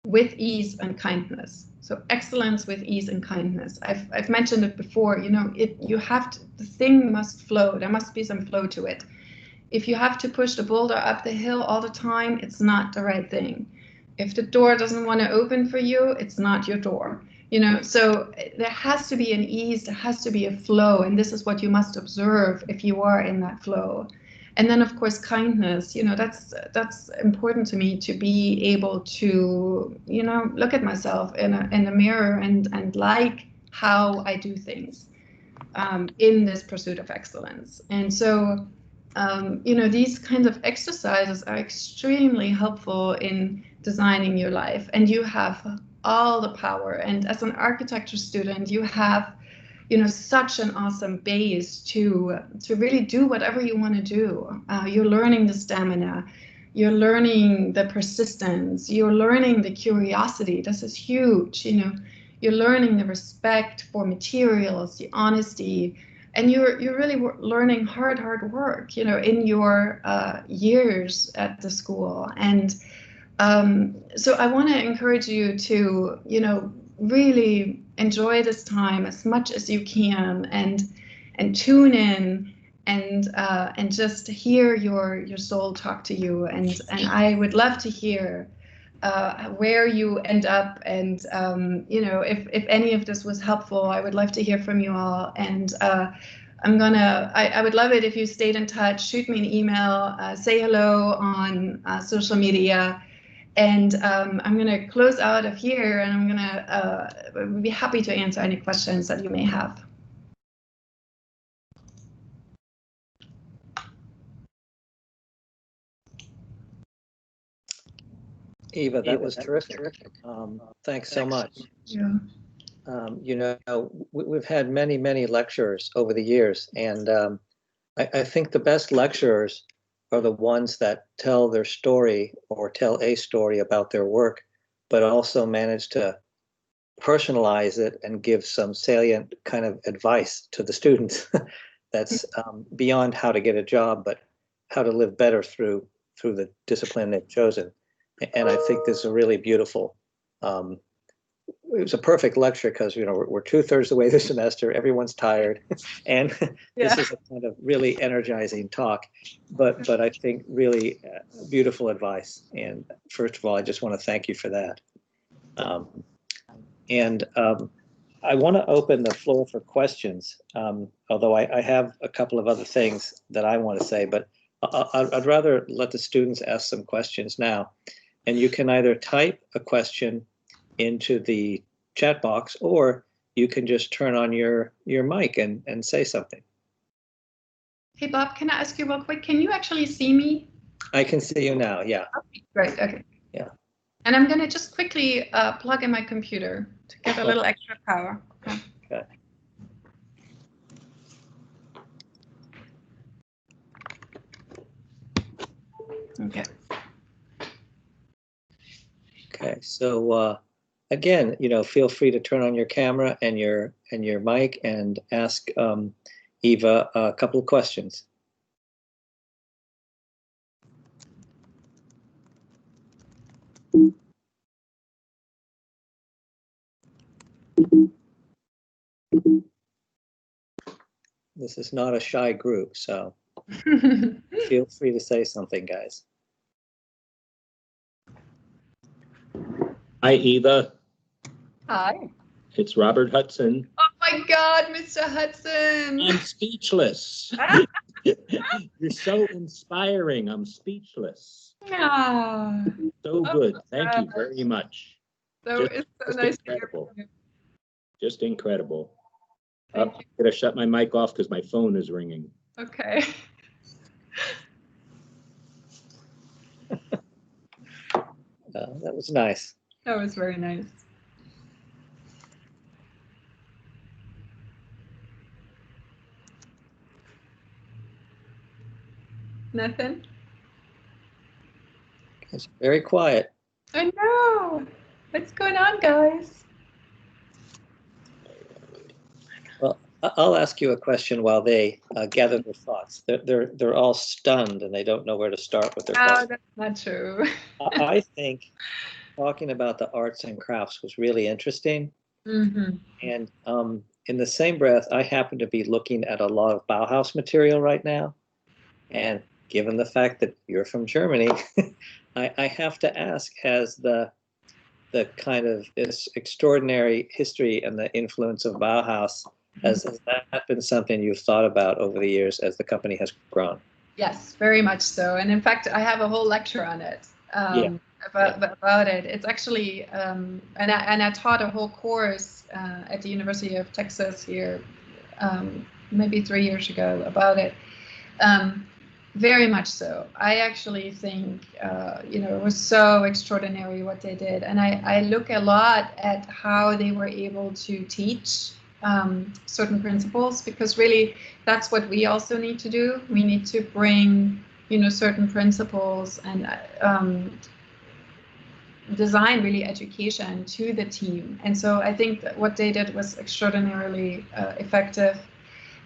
with ease and kindness. So excellence with ease and kindness. I've mentioned it before, you know, the thing must flow. There must be some flow to it. If you have to push the boulder up the hill all the time, it's not the right thing. If the door doesn't want to open for you, it's not your door. You know, so there has to be an ease, there has to be a flow, and this is what you must observe if you are in that flow. And then, of course, kindness, you know, that's important to me, to be able to, you know, look at myself in the mirror and like how I do things in this pursuit of excellence. And so, you know, these kinds of exercises are extremely helpful in designing your life, and you have all the power. And as an architecture student, you have, you know, such an awesome base to really do whatever you want to do. You're learning the stamina, you're learning the persistence, you're learning the curiosity. This is huge. You know, you're learning the respect for materials, the honesty, and you're really learning hard work, you know, in your years at the school. And so I want to encourage you to, you know, really enjoy this time as much as you can, and tune in and just hear your soul talk to you. And I would love to hear where you end up, and you know, if any of this was helpful, I would love to hear from you all. And I would love it if you stayed in touch. Shoot me an email, say hello on social media. And I'm going to close out of here, and I'm going to be happy to answer any questions that you may have. Eva, that was terrific. Thanks so much. Yeah. You know, we've had many lecturers over the years, and I think the best lecturers are the ones that tell their story or tell a story about their work, but also manage to personalize it and give some salient kind of advice to the students that's beyond how to get a job, but how to live better through the discipline they've chosen. And I think this is a really beautiful, it was a perfect lecture because, you know, we're 2/3 the way the semester, everyone's tired, and this is a kind of really energizing talk, but I think really beautiful advice. And first of all, I just want to thank you for that. I want to open the floor for questions, although I have a couple of other things that I want to say, but I'd rather let the students ask some questions now. And you can either type a question into the chat box, or you can just turn on your mic and say something. Hey, Bob, can I ask you real quick? Can you actually see me? I can see you now, yeah. Okay, great, okay. Yeah. And I'm going to just quickly plug in my computer to get a little extra power. Okay. Okay. Okay, so again, you know, feel free to turn on your camera and your mic and ask Eva a couple of questions. This is not a shy group, so feel free to say something, guys. Hi, Eva. Hi. It's Robert Hudson. Oh my God, Mr. Hudson. I'm speechless. You're so inspiring. I'm speechless. Ah, So good. Thank you very much. so it's so nice to hear incredible. from you. Just incredible. Thank I'm going to shut my mic off because my phone is ringing. Okay. That was nice. That was very nice. Nothing? It's very quiet. I know. What's going on, guys? Well, I'll ask you a question while they gather their thoughts. They're all stunned and they don't know where to start with their Oh, questions. that's not true. I think talking about the arts and crafts was really interesting. Mm-hmm. And in the same breath, I happen to be looking at a lot of Bauhaus material right now. And given the fact that you're from Germany, I have to ask, has the kind of this extraordinary history and the influence of Bauhaus, has that been something you've thought about over the years as the company has grown? Yes, very much so. And in fact, I have a whole lecture on it. About it. It's actually, and I taught a whole course at the University of Texas here, maybe 3 years ago about it. Very much so. I actually think, you know, it was so extraordinary what they did. And I look a lot at how they were able to teach certain principles, because really that's what we also need to do. We need to bring, you know, certain principles and design really education to the team. And so I think that what they did was extraordinarily effective.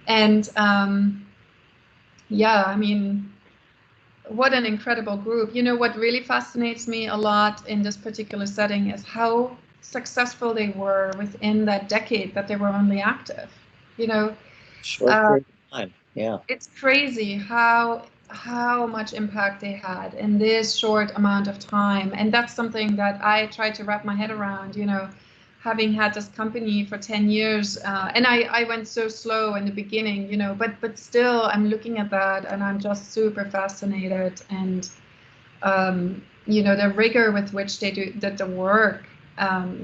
And yeah, I mean, what an incredible group. You know, what really fascinates me a lot in this particular setting is how successful they were within that decade that they were only active. You know, Short period of time, yeah. It's crazy how much impact they had in this short amount of time. And that's something that I try to wrap my head around, you know, having had this company for 10 years, and I went so slow in the beginning, you know, but still I'm looking at that and I'm just super fascinated. And, you know, the rigor with which they do the work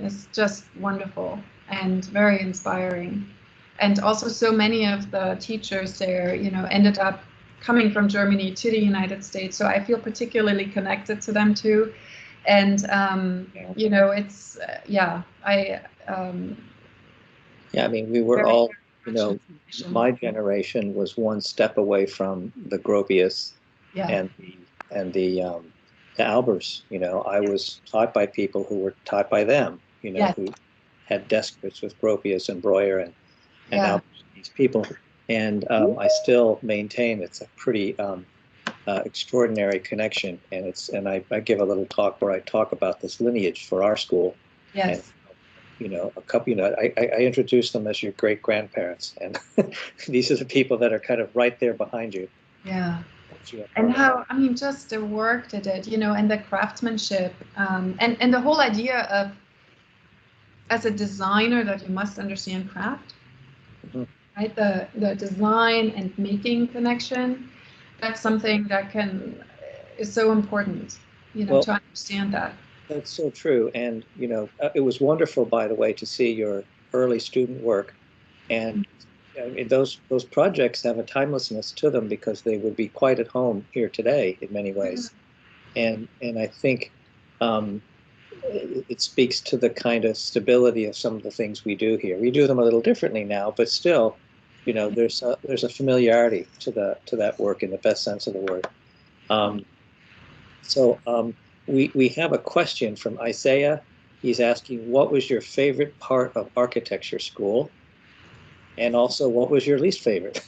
is just wonderful and very inspiring. And also so many of the teachers there, you know, ended up coming from Germany to the United States. So I feel particularly connected to them too. And, you know, it's, yeah, I mean, we were all, you know, my generation was one step away from the Gropius Yeah. The Albers. You know, I was taught by people who were taught by them. You know, Yes. who had desks with Gropius and Breuer and Yeah. Albers, these people, and I still maintain it's a pretty extraordinary connection, and I give a little talk where I talk about this lineage for our school. Yes. And, you know, I introduce them as your great grandparents, and these are the people that are kind of right there behind you. Yeah. And how, I mean, just the work they did, you know, and the craftsmanship, and the whole idea of, as a designer, that you must understand craft, right? The design and making connection, that's something that is so important, you know, to understand that. That's so true. And, you know, it was wonderful, by the way, to see your early student work. And I mean, those projects have a timelessness to them because they would be quite at home here today in many ways. And I think it speaks to the kind of stability of some of the things we do here. We do them a little differently now, but still, you know, there's a familiarity to that work in the best sense of the word. We have a question from Isaiah. He's asking, what was your favorite part of architecture school? And also, what was your least favorite?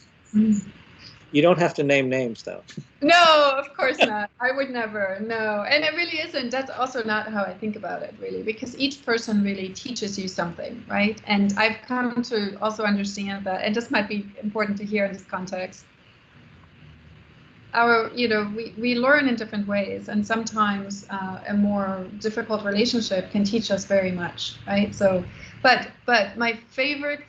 You don't have to name names, though. No, of course not. I would never. No. And it really isn't. That's also not how I think about it, really, because each person really teaches you something, right? And I've come to also understand that, and this might be important to hear in this context. We learn in different ways, and sometimes a more difficult relationship can teach us very much, right? So, but my favorite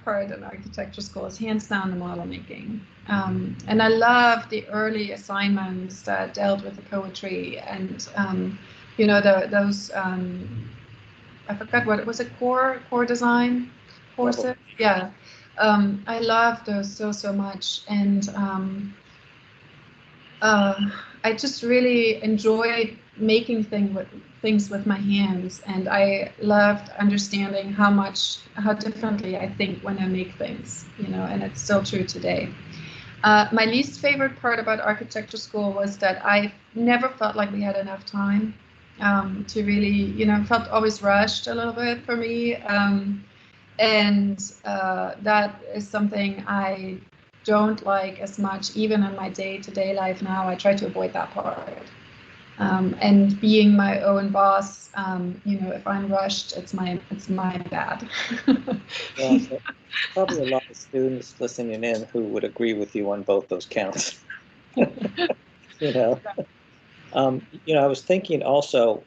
part in architecture school is hands down the model making, and I love the early assignments that dealt with the poetry and you know, those I forgot what it was, a core design courses. Yeah, I love those so much, and I just really enjoyed making things with my hands, and I loved understanding how differently I think when I make things, you know, and it's still true today. My least favorite part about architecture school was that I never felt like we had enough time to really, you know, felt always rushed a little bit for me, and that is something I don't like as much, even in my day-to-day life now. I try to avoid that part. And being my own boss, you know, if I'm rushed, it's my bad. Well, probably a lot of students listening in who would agree with you on both those counts. You know, I was thinking also,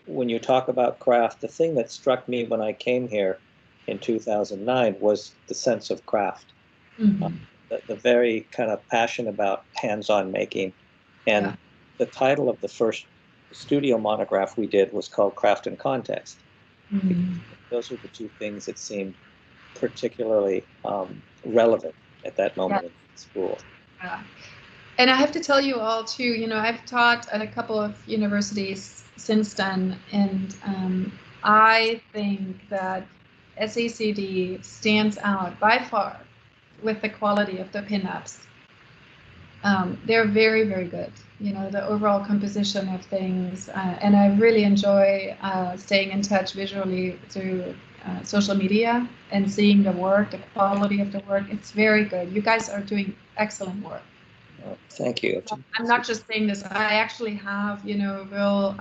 when you talk about craft, the thing that struck me when I came here in 2009 was the sense of craft. The very kind of passion about hands-on making. And the title of the first studio monograph we did was called Craft and Context. Those were the two things that seemed particularly relevant at that moment in school. Yeah. And I have to tell you all too, you know, I've taught at a couple of universities since then, and I think that SACD stands out by far with the quality of the pinups. They're very, very good. You know, the overall composition of things, and I really enjoy staying in touch visually through social media and seeing the work, the quality of the work. It's very good. You guys are doing excellent work. Oh, thank you. I'm not just saying this. I actually have, you know, real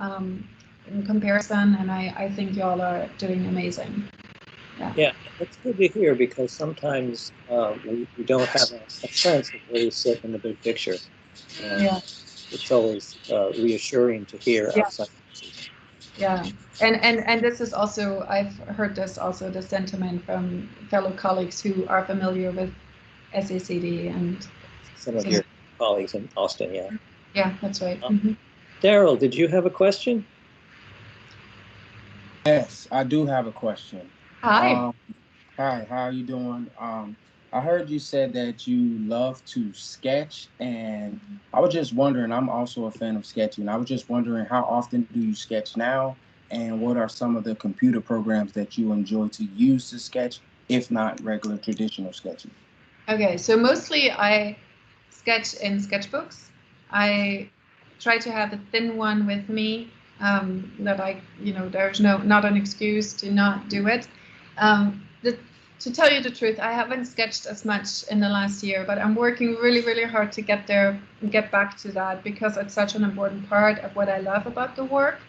in comparison, and I think y'all are doing amazing. Yeah, that's good to hear, because sometimes we don't have a sense of where you sit in the big picture. It's always reassuring to hear outside. Yeah, and this is also, I've heard this also, the sentiment from fellow colleagues who are familiar with SACD and some of your colleagues in Austin. Yeah, that's right. Daryl, did you have a question? Yes, I do have a question. Hi. Hi, how are you doing? I heard you said that you love to sketch, and I was just wondering, I'm also a fan of sketching. I was just wondering, how often do you sketch now, and what are some of the computer programs that you enjoy to use to sketch, if not regular traditional sketching? Okay, so mostly I sketch in sketchbooks, I try to have a thin one with me, that I, there's not an excuse to not do it. To tell you the truth, I haven't sketched as much in the last year, but I'm working really, really hard to get there and get back to that, because it's such an important part of what I love about the work.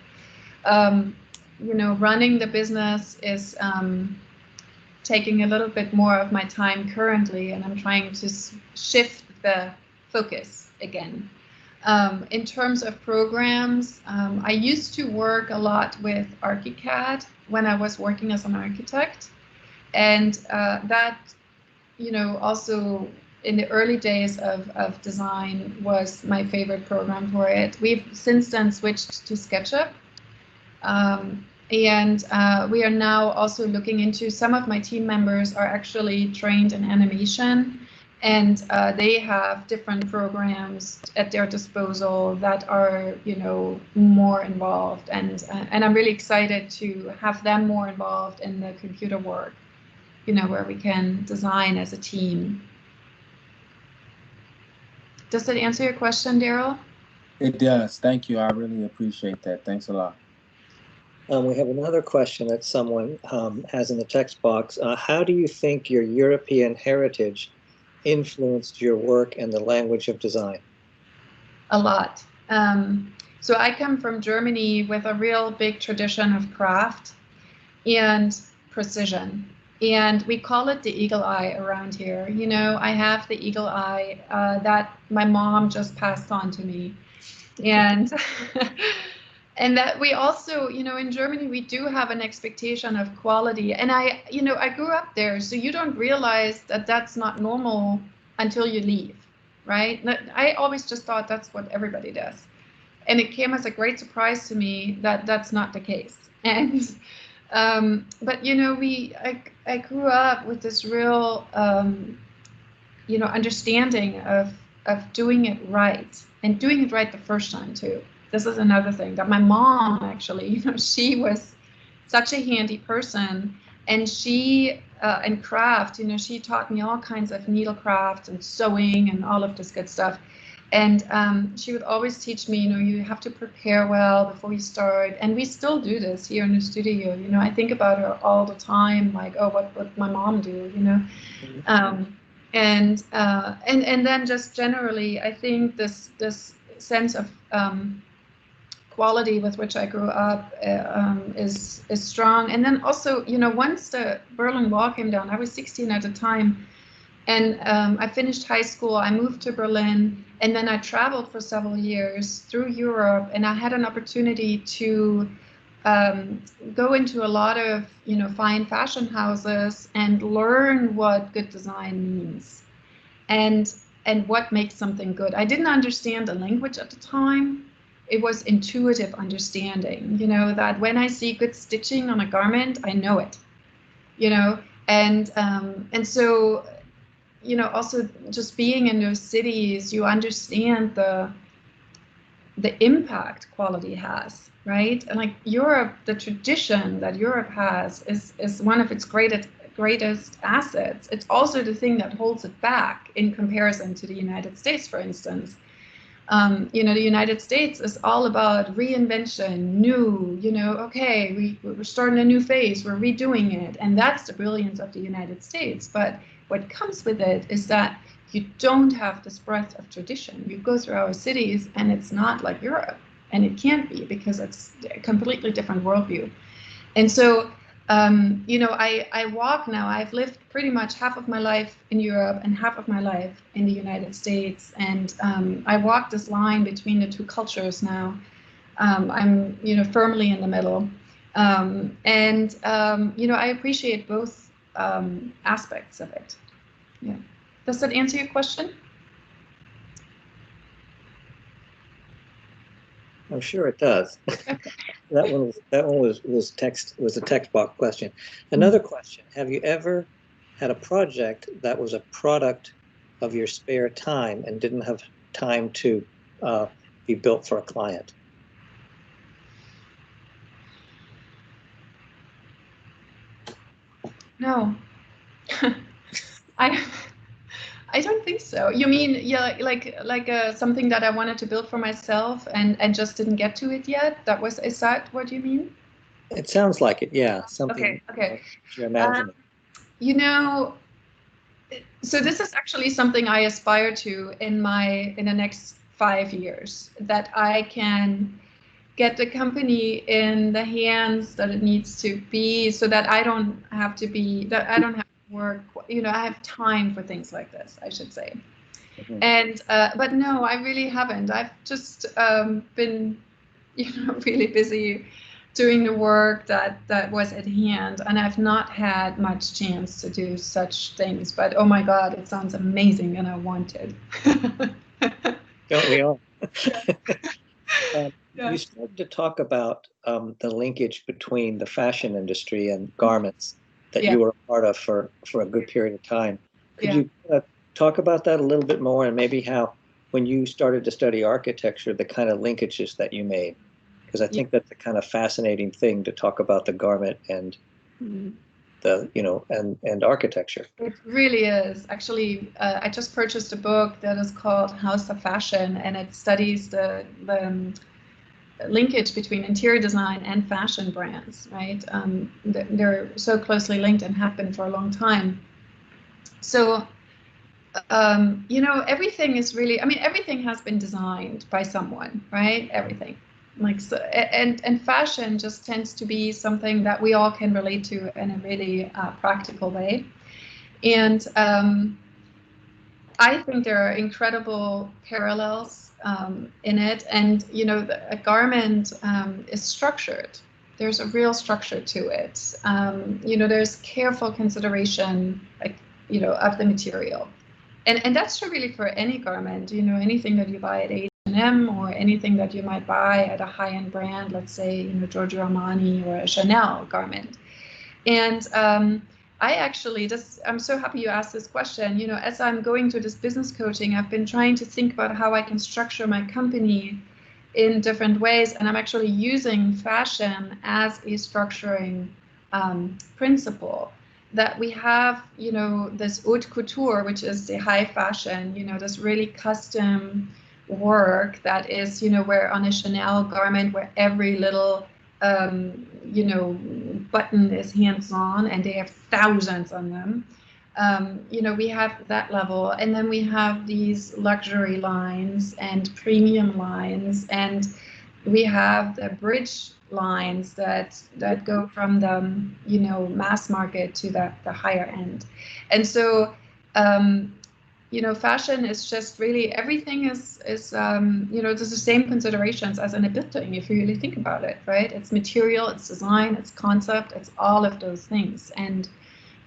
Running the business is taking a little bit more of my time currently, and I'm trying to shift the focus again. In terms of programs, I used to work a lot with ArchiCAD when I was working as an architect. And that, also in the early days of design was my favorite program for it. We've since then switched to SketchUp. And we are now also looking into, some of my team members are actually trained in animation, and they have different programs at their disposal that are, more involved. And I'm really excited to have them more involved in the computer work, where we can design as a team. Does that answer your question, Daryl? It does. Thank you. I really appreciate that. Thanks a lot. We have another question that someone has in the text box. How do you think your European heritage influenced your work and the language of design? A lot. So I come from Germany with a real big tradition of craft and precision. And we call it the eagle eye around here. I have the eagle eye that my mom just passed on to me. And and that we also, in Germany, we do have an expectation of quality. And I grew up there, so you don't realize that that's not normal until you leave, right? I always just thought that's what everybody does. And it came as a great surprise to me that that's not the case. And but I grew up with this real understanding of doing it right, and doing it right the first time too. This is another thing that my mom actually, she was such a handy person, and she and craft, she taught me all kinds of needlecraft and sewing and all of this good stuff. And she would always teach me, you have to prepare well before you start. And we still do this here in the studio. I think about her all the time, like, oh, what would my mom do, and then just generally, I think this sense of quality with which I grew up is strong. And then also, once the Berlin Wall came down, I was 16 at the time. And I finished high school, I moved to Berlin, and then I traveled for several years through Europe, and I had an opportunity to go into a lot of, fine fashion houses and learn what good design means and what makes something good. I didn't understand the language at the time. It was intuitive understanding, that when I see good stitching on a garment, I know it, and so, also just being in those cities, you understand the impact quality has, right? And like Europe, the tradition that Europe has is one of its greatest assets. It's also the thing that holds it back in comparison to the United States, for instance. The United States is all about reinvention, new, okay, we're starting a new phase, we're redoing it. And that's the brilliance of the United States. But what comes with it is that you don't have this breadth of tradition. You go through our cities and it's not like Europe, and it can't be, because it's a completely different worldview. And so, I walk now, I've lived pretty much half of my life in Europe and half of my life in the United States. And I walk this line between the two cultures now. I'm, firmly in the middle. I appreciate both aspects of it. Yeah. Does that answer your question? I'm sure it does. That one was a text box question. Another question: have you ever had a project that was a product of your spare time and didn't have time to be built for a client? No. I don't think so. You mean, yeah, like something that I wanted to build for myself and just didn't get to it yet? Is that what you mean? It sounds like it, yeah. Something. Okay. You're imagining. You know, so this is actually something I aspire to in the next 5 years, that I can get the company in the hands that it needs to be, so that I don't have to work, I have time for things like this, I should say. Mm-hmm. And but no, I really haven't. I've just been really busy doing the work that was at hand, and I've not had much chance to do such things. But oh my God, it sounds amazing, and I wanted. Don't we all? Yeah. You started to talk about the linkage between the fashion industry and garments that you were a part of for a good period of time. Could you talk about that a little bit more, and maybe how, when you started to study architecture, the kind of linkages that you made? Because I think that's a kind of fascinating thing to talk about the garment and the and architecture. It really is. Actually, I just purchased a book that is called House of Fashion, and it studies the linkage between interior design and fashion brands, right? They're so closely linked and have been for a long time. So, everything is really, everything has been designed by someone, right? Everything. And fashion just tends to be something that we all can relate to in a really practical way. And I think there are incredible parallels in it. And, a garment is structured. There's a real structure to it. There's careful consideration, of the material. And that's true really for any garment, anything that you buy at H&M or anything that you might buy at a high-end brand, let's say, Giorgio Armani or a Chanel garment. And I'm so happy you asked this question. As I'm going through this business coaching, I've been trying to think about how I can structure my company in different ways. And I'm actually using fashion as a structuring principle. That we have, this haute couture, which is the high fashion, this really custom work that is, where on a Chanel garment, where every little, button is hands-on, and they have thousands on them. We have that level, and then we have these luxury lines and premium lines, and we have the bridge lines that go from the mass market to the higher end. And so fashion is just really, everything is there's the same considerations as in a building, if you really think about it, right? It's material, it's design, it's concept, it's all of those things. And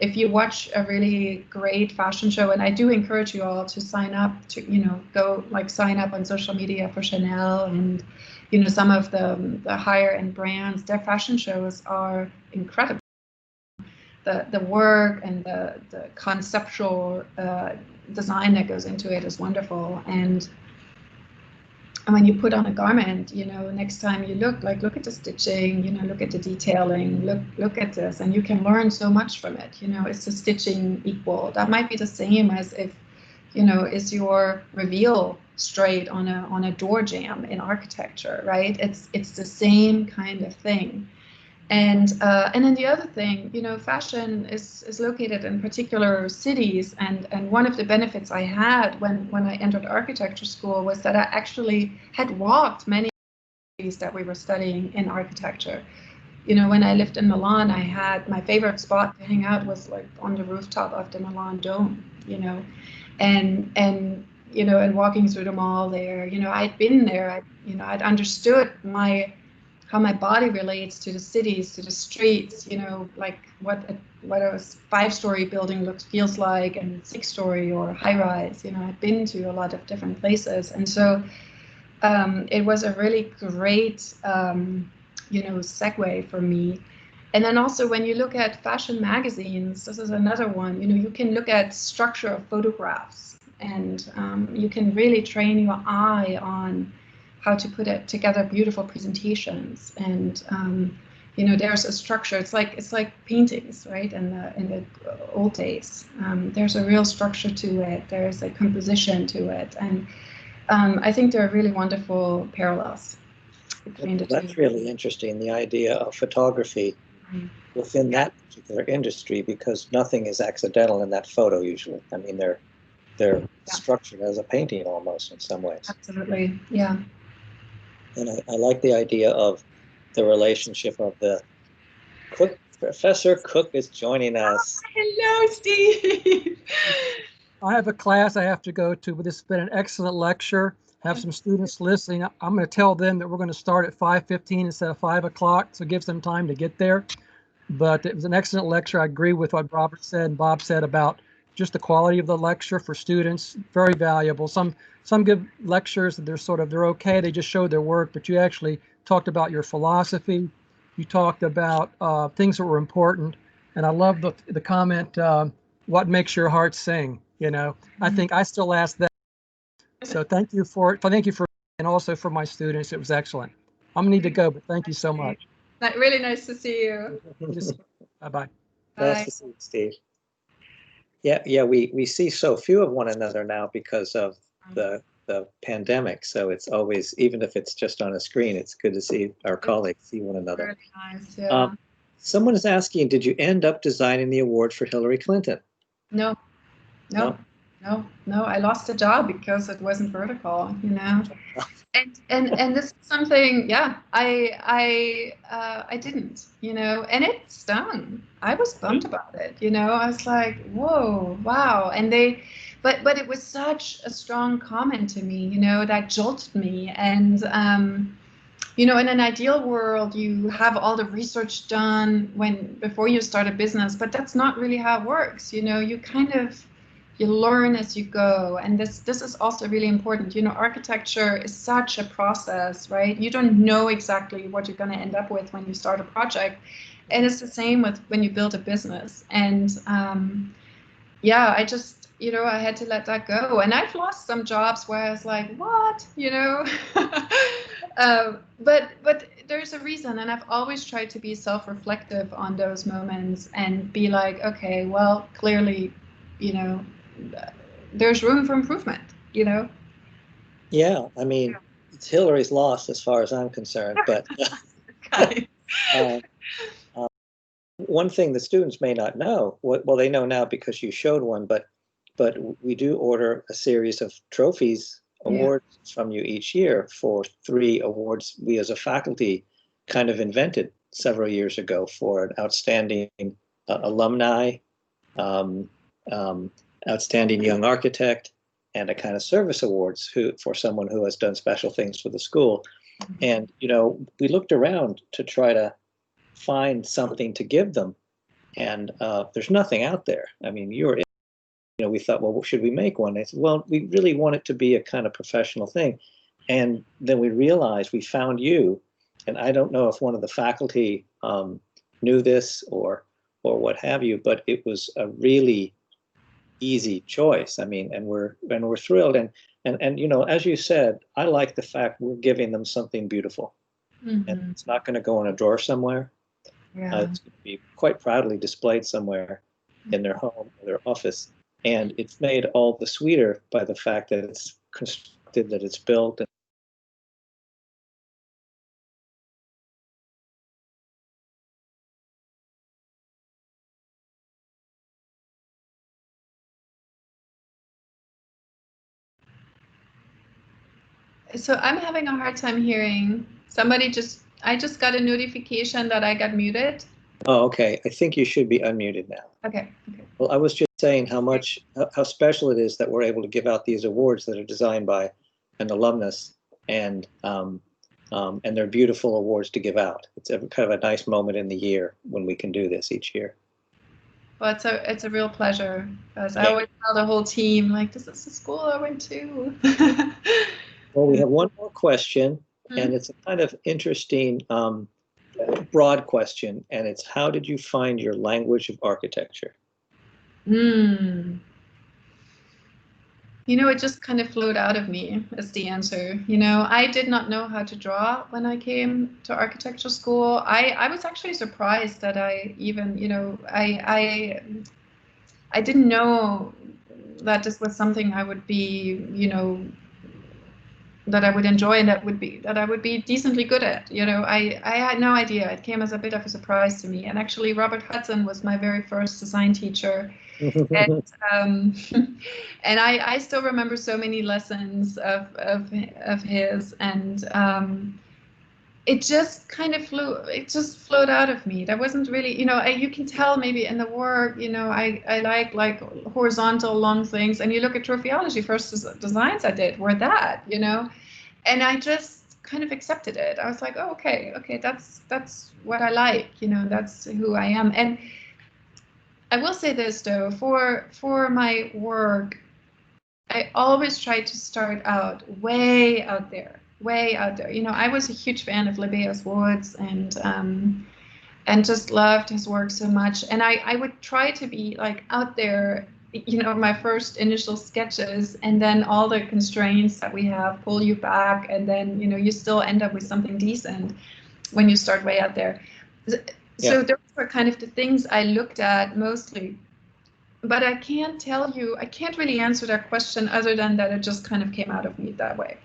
if you watch a really great fashion show, and I do encourage you all to sign up to go sign up on social media for Chanel and some of the higher end brands, their fashion shows are incredible. The work and the conceptual design that goes into it is wonderful. And when you put on a garment, next time you look at the stitching, look at the detailing, look at this, and you can learn so much from it. Is the stitching equal? That might be the same as if, is your reveal straight on a door jamb in architecture, right? It's the same kind of thing. And then the other thing, fashion is located in particular cities, and one of the benefits I had when I entered architecture school was that I actually had walked many cities that we were studying in architecture. When I lived in Milan, I had my favorite spot to hang out was on the rooftop of the Milan Dome, and walking through the mall there, I'd been there, I'd understood how my body relates to the cities, to the streets, what a 5-story building feels like, and 6-story or high-rise. I've been to a lot of different places, and so it was a really great, segue for me. And then also when you look at fashion magazines, this is another one. You can look at structure of photographs, and you can really train your eye on how to put it together beautiful presentations. And there's a structure. It's like paintings, right? In the old days, there's a real structure to it. There's a composition to it, and I think there are really wonderful parallels between the two. That's really interesting, the idea of photography within that particular industry, because nothing is accidental in that photo usually. I mean, they're structured as a painting almost in some ways. Absolutely, yeah. And I like the idea of the relationship of the Cook. Professor Cook is joining us. Hello, Steve. I have a class I have to go to, but this has been an excellent lecture. Have some students listening. I'm going to tell them that we're going to start at 5:15 instead of 5 o'clock, so it gives them time to get there. But it was an excellent lecture. I agree with what Robert said and Bob said about just the quality of the lecture for students. Very valuable. Some give lectures that they're okay. They just show their work, but you actually talked about your philosophy. You talked about things that were important. And I love the comment, what makes your heart sing? I think I still ask that. So thank you for and also for my students. It was excellent. I'm gonna need to go, but thank you so much. Really nice to see you. Bye-bye. Nice to see you, Steve. Yeah, we see so few of one another now because of the pandemic. So it's always, even if it's just on a screen, it's good to see our colleagues see one another. Very nice, yeah. Someone is asking, did you end up designing the award for Hillary Clinton? No. I lost a job because it wasn't vertical, and this is something, I didn't, and it stung. I was bummed about it, I was like, whoa, wow. And but it was such a strong comment to me, that jolted me. And in an ideal world, you have all the research done before you start a business, but that's not really how it works. You learn as you go, and this is also really important. Architecture is such a process, right? You don't know exactly what you're going to end up with when you start a project, and it's the same with when you build a business. And I just, I had to let that go. And I've lost some jobs where I was like, what, but there's a reason, and I've always tried to be self-reflective on those moments and be like, okay, well, clearly, there's room for improvement, Yeah, I mean, it's Hillary's loss as far as I'm concerned, but one thing the students may not know, well, they know now because you showed one, but we do order a series of trophies, awards from you each year for 3 awards we as a faculty kind of invented several years ago for an outstanding alumni, outstanding young architect, and a kind of service awards for someone who has done special things for the school. And, we looked around to try to find something to give them. And there's nothing out there. I mean, we thought, well, should we make one? They said, well, we really want it to be a kind of professional thing. And then we realized we found you. And I don't know if one of the faculty knew this or what have you, but it was a really easy choice. I mean, and we're thrilled. And as you said, I like the fact we're giving them something beautiful. And it's not going to go in a drawer somewhere. It's going to be quite proudly displayed somewhere in their home or their office. And it's made all the sweeter by the fact that it's constructed, that it's built. So I'm having a hard time hearing. I just got a notification that I got muted. Oh, okay. I think you should be unmuted now. Okay. Well, I was just saying how special it is that we're able to give out these awards that are designed by an alumnus, and they're beautiful awards to give out. It's kind of a nice moment in the year when we can do this each year. Well, it's a real pleasure, because I always tell the whole team, like, this is the school I went to. Well, we have one more question, and it's a kind of interesting, broad question, and it's, how did you find your language of architecture? it just kind of flowed out of me as the answer. I did not know how to draw when I came to architecture school. I was actually surprised that I even, I didn't know that this was something I would be, that I would enjoy and that I would be decently good at. I had no idea. It came as a bit of a surprise to me. And actually, Robert Hudson was my very first design teacher. And and I still remember so many lessons of his, and it just kind of flowed out of me. There wasn't really, you can tell maybe in the work, I like horizontal long things, and you look at trophyology, first designs I did were that, and I just kind of accepted it. I was like, oh, okay, that's what I like, that's who I am. And I will say this though, for my work, I always try to start out way out there. I was a huge fan of 𝗦𝗬𝘂𝘓𝑡𝑠 Woods and just loved his work so much. And I would try to be like out there, my first initial sketches, and then all the constraints that we have pull you back, and then you still end up with something decent when you start way out there. So those were kind of the things I looked at mostly, but I can't really answer that question other than that it just kind of came out of me that way,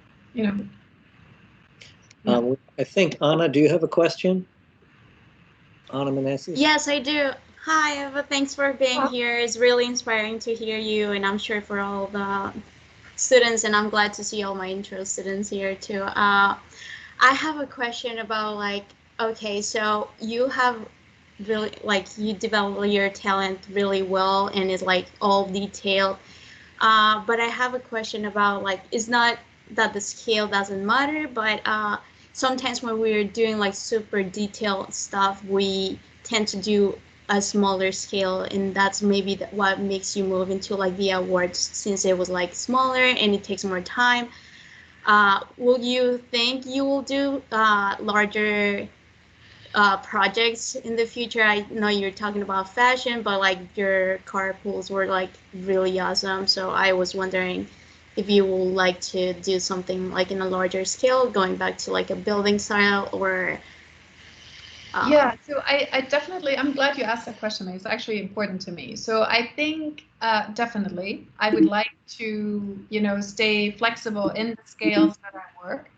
I think, Anna, do you have a question? Anna Meneses? Yes, I do. Hi, Eva. Thanks for being here. It's really inspiring to hear you, and I'm sure for all the students, and I'm glad to see all my intro students here too. I have a question about okay, so you have really you develop your talent really well, and it's all detailed. But I have a question about it's not that the scale doesn't matter, but sometimes when we're doing super detailed stuff, we tend to do a smaller scale, and that's maybe what makes you move into the awards, since it was smaller and it takes more time. Will you think you will do larger projects in the future? I know you're talking about fashion, but your car pools were really awesome. So I was wondering if you would like to do something in a larger scale, going back to a building style, or yeah, so I definitely, I'm glad you asked that question. It's actually important to me. So I think definitely I would like to, stay flexible in the scales that I work.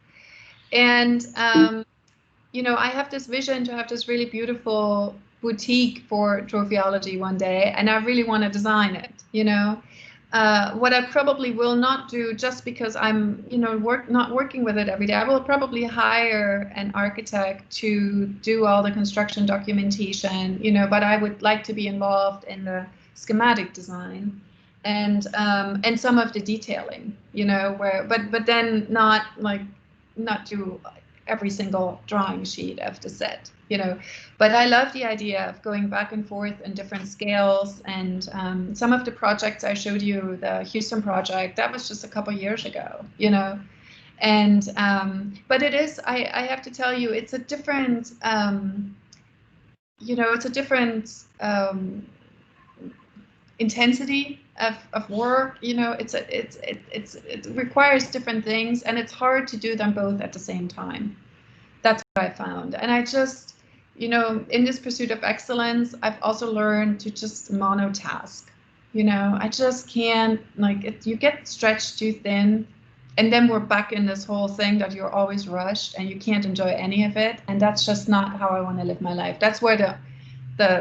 And, I have this vision to have this really beautiful boutique for trophyology one day, and I really want to design it, What I probably will not do, just because I'm, not working with it every day, I will probably hire an architect to do all the construction documentation, but I would like to be involved in the schematic design and some of the detailing, but then not do every single drawing sheet of the set, but I love the idea of going back and forth in different scales. And some of the projects I showed you, the Houston project, that was just a couple years ago, and but it is, I have to tell you, it's a different, it's a different intensity of work, it requires different things, and it's hard to do them both at the same time. That's what I found. And I just, in this pursuit of excellence, I've also learned to just monotask. I just can't, you get stretched too thin, and then we're back in this whole thing that you're always rushed and you can't enjoy any of it. And that's just not how I want to live my life. That's where the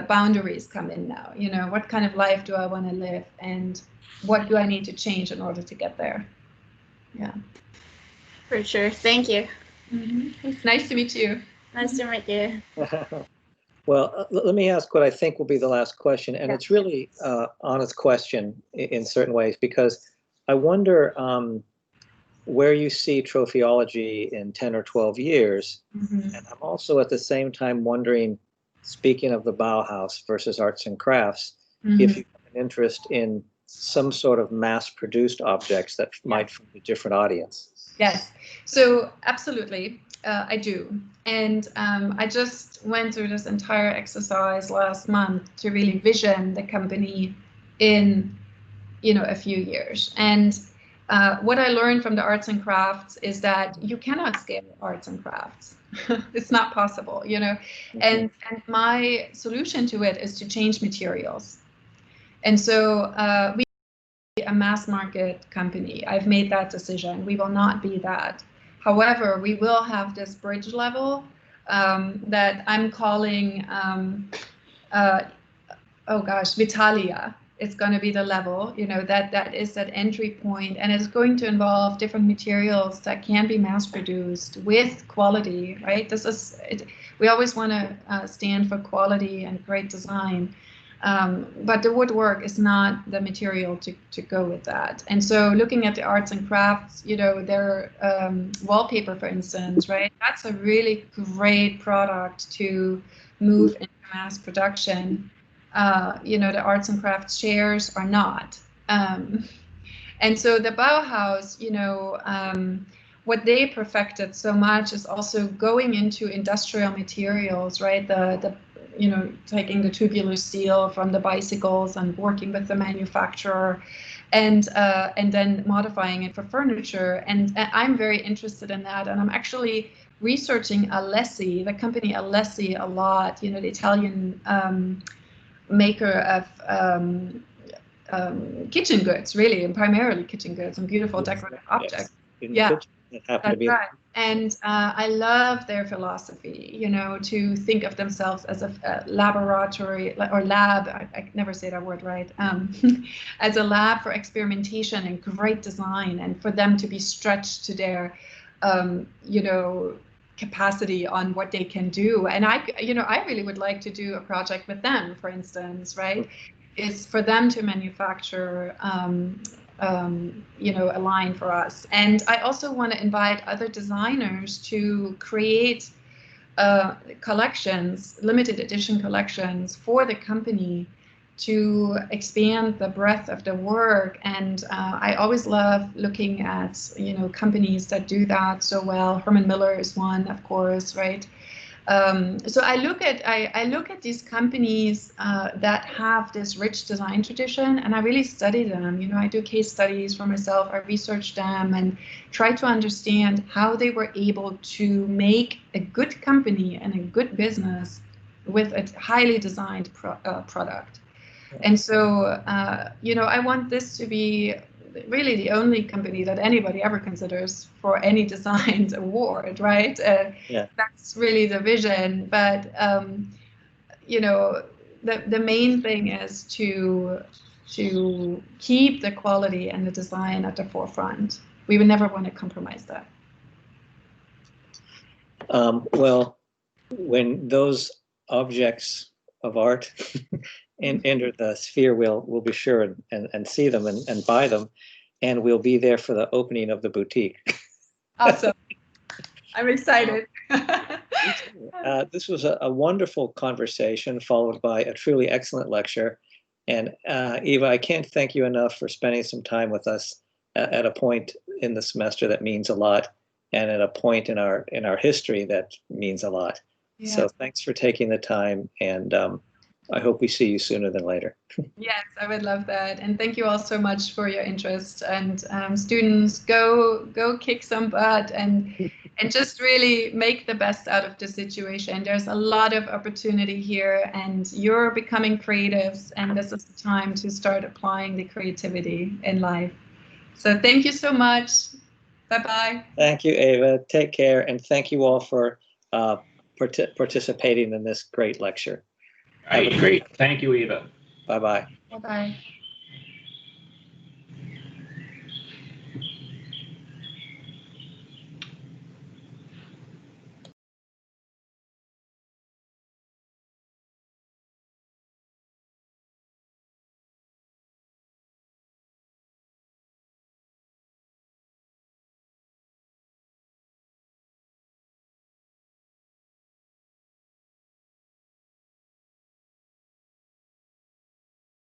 boundaries come in now. What kind of life do I want to live, and what do I need to change in order to get there? Yeah. For sure. Thank you. Mm-hmm. It's nice to meet you. Nice to meet you. Well, let me ask what I think will be the last question, and it's really Anna's question in certain ways, because I wonder where you see trophyology in 10 or 12 years. Mm-hmm. And I'm also at the same time wondering, speaking of the Bauhaus versus arts and crafts, mm-hmm. if you have an interest in some sort of mass-produced objects that might find a different audience. Yes, so absolutely, I do. And I just went through this entire exercise last month to really vision the company in, a few years. And what I learned from the arts and crafts is that you cannot scale arts and crafts. It's not possible, you know. And my solution to it is to change materials. And so we are a mass market company. I've made that decision. We will not be that. However, we will have this bridge level that I'm calling, oh gosh, 𝗦𝗬𝗧𝗨𝗥𝗘. It's going to be the level, you know, that is that entry point, and it's going to involve different materials that can be mass produced with quality, right? This is it. We always want to stand for quality and great design, but the woodwork is not the material to go with that. And so, looking at the arts and crafts, you know, their wallpaper, for instance, right? That's a really great product to move into mass production. You know, the arts and crafts chairs are not. And so the Bauhaus, you know, what they perfected so much is also going into industrial materials, right? The you know, taking the tubular steel from the bicycles and working with the manufacturer, and then modifying it for furniture. And I'm very interested in that. And I'm actually researching 𝗟𝗪𝗧𝗨𝗥𝗘, the company 𝗟𝗪𝗧𝗨, a lot. You know, the Italian maker of kitchen goods, really, and primarily kitchen goods and beautiful decorative objects. Yeah, that's right. And I love their philosophy, you know, to think of themselves as a laboratory or lab, I never say that word right, as a lab for experimentation and great design, and for them to be stretched to their, you know, capacity on what they can do. And I really would like to do a project with them, for instance, right? Is for them to manufacture, you know, a line for us. And I also want to invite other designers to create collections, limited edition collections for the company, to expand the breadth of the work. And I always love looking at, you know, companies that do that so well. Herman Miller is one, of course, right? So I look at these companies that have this rich design tradition, and I really study them. You know, I do case studies for myself. I research them and try to understand how they were able to make a good company and a good business with a highly designed product. And so, you know, I want this to be really the only company that anybody ever considers for any designed award, right? Yeah. That's really the vision. But, you know, the main thing is to keep the quality and the design at the forefront. We would never want to compromise that. Well, when those objects of art and enter the sphere, we'll be sure and see them and buy them, and we'll be there for the opening of the boutique. Awesome. I'm excited. This was a wonderful conversation, followed by a truly excellent lecture. And Eva, I can't thank you enough for spending some time with us at a point in the semester that means a lot, and at a point in our history that means a lot. Yeah. So thanks for taking the time, and I hope we see you sooner than later. Yes, I would love that. And thank you all so much for your interest. And students, go kick some butt and just really make the best out of the situation. There's a lot of opportunity here, and you're becoming creatives, and this is the time to start applying the creativity in life. So thank you so much. Bye-bye. Thank you, Eva. Take care, and thank you all for participating in this great lecture. Great. Thank you, Eva. Bye-bye. Bye-bye.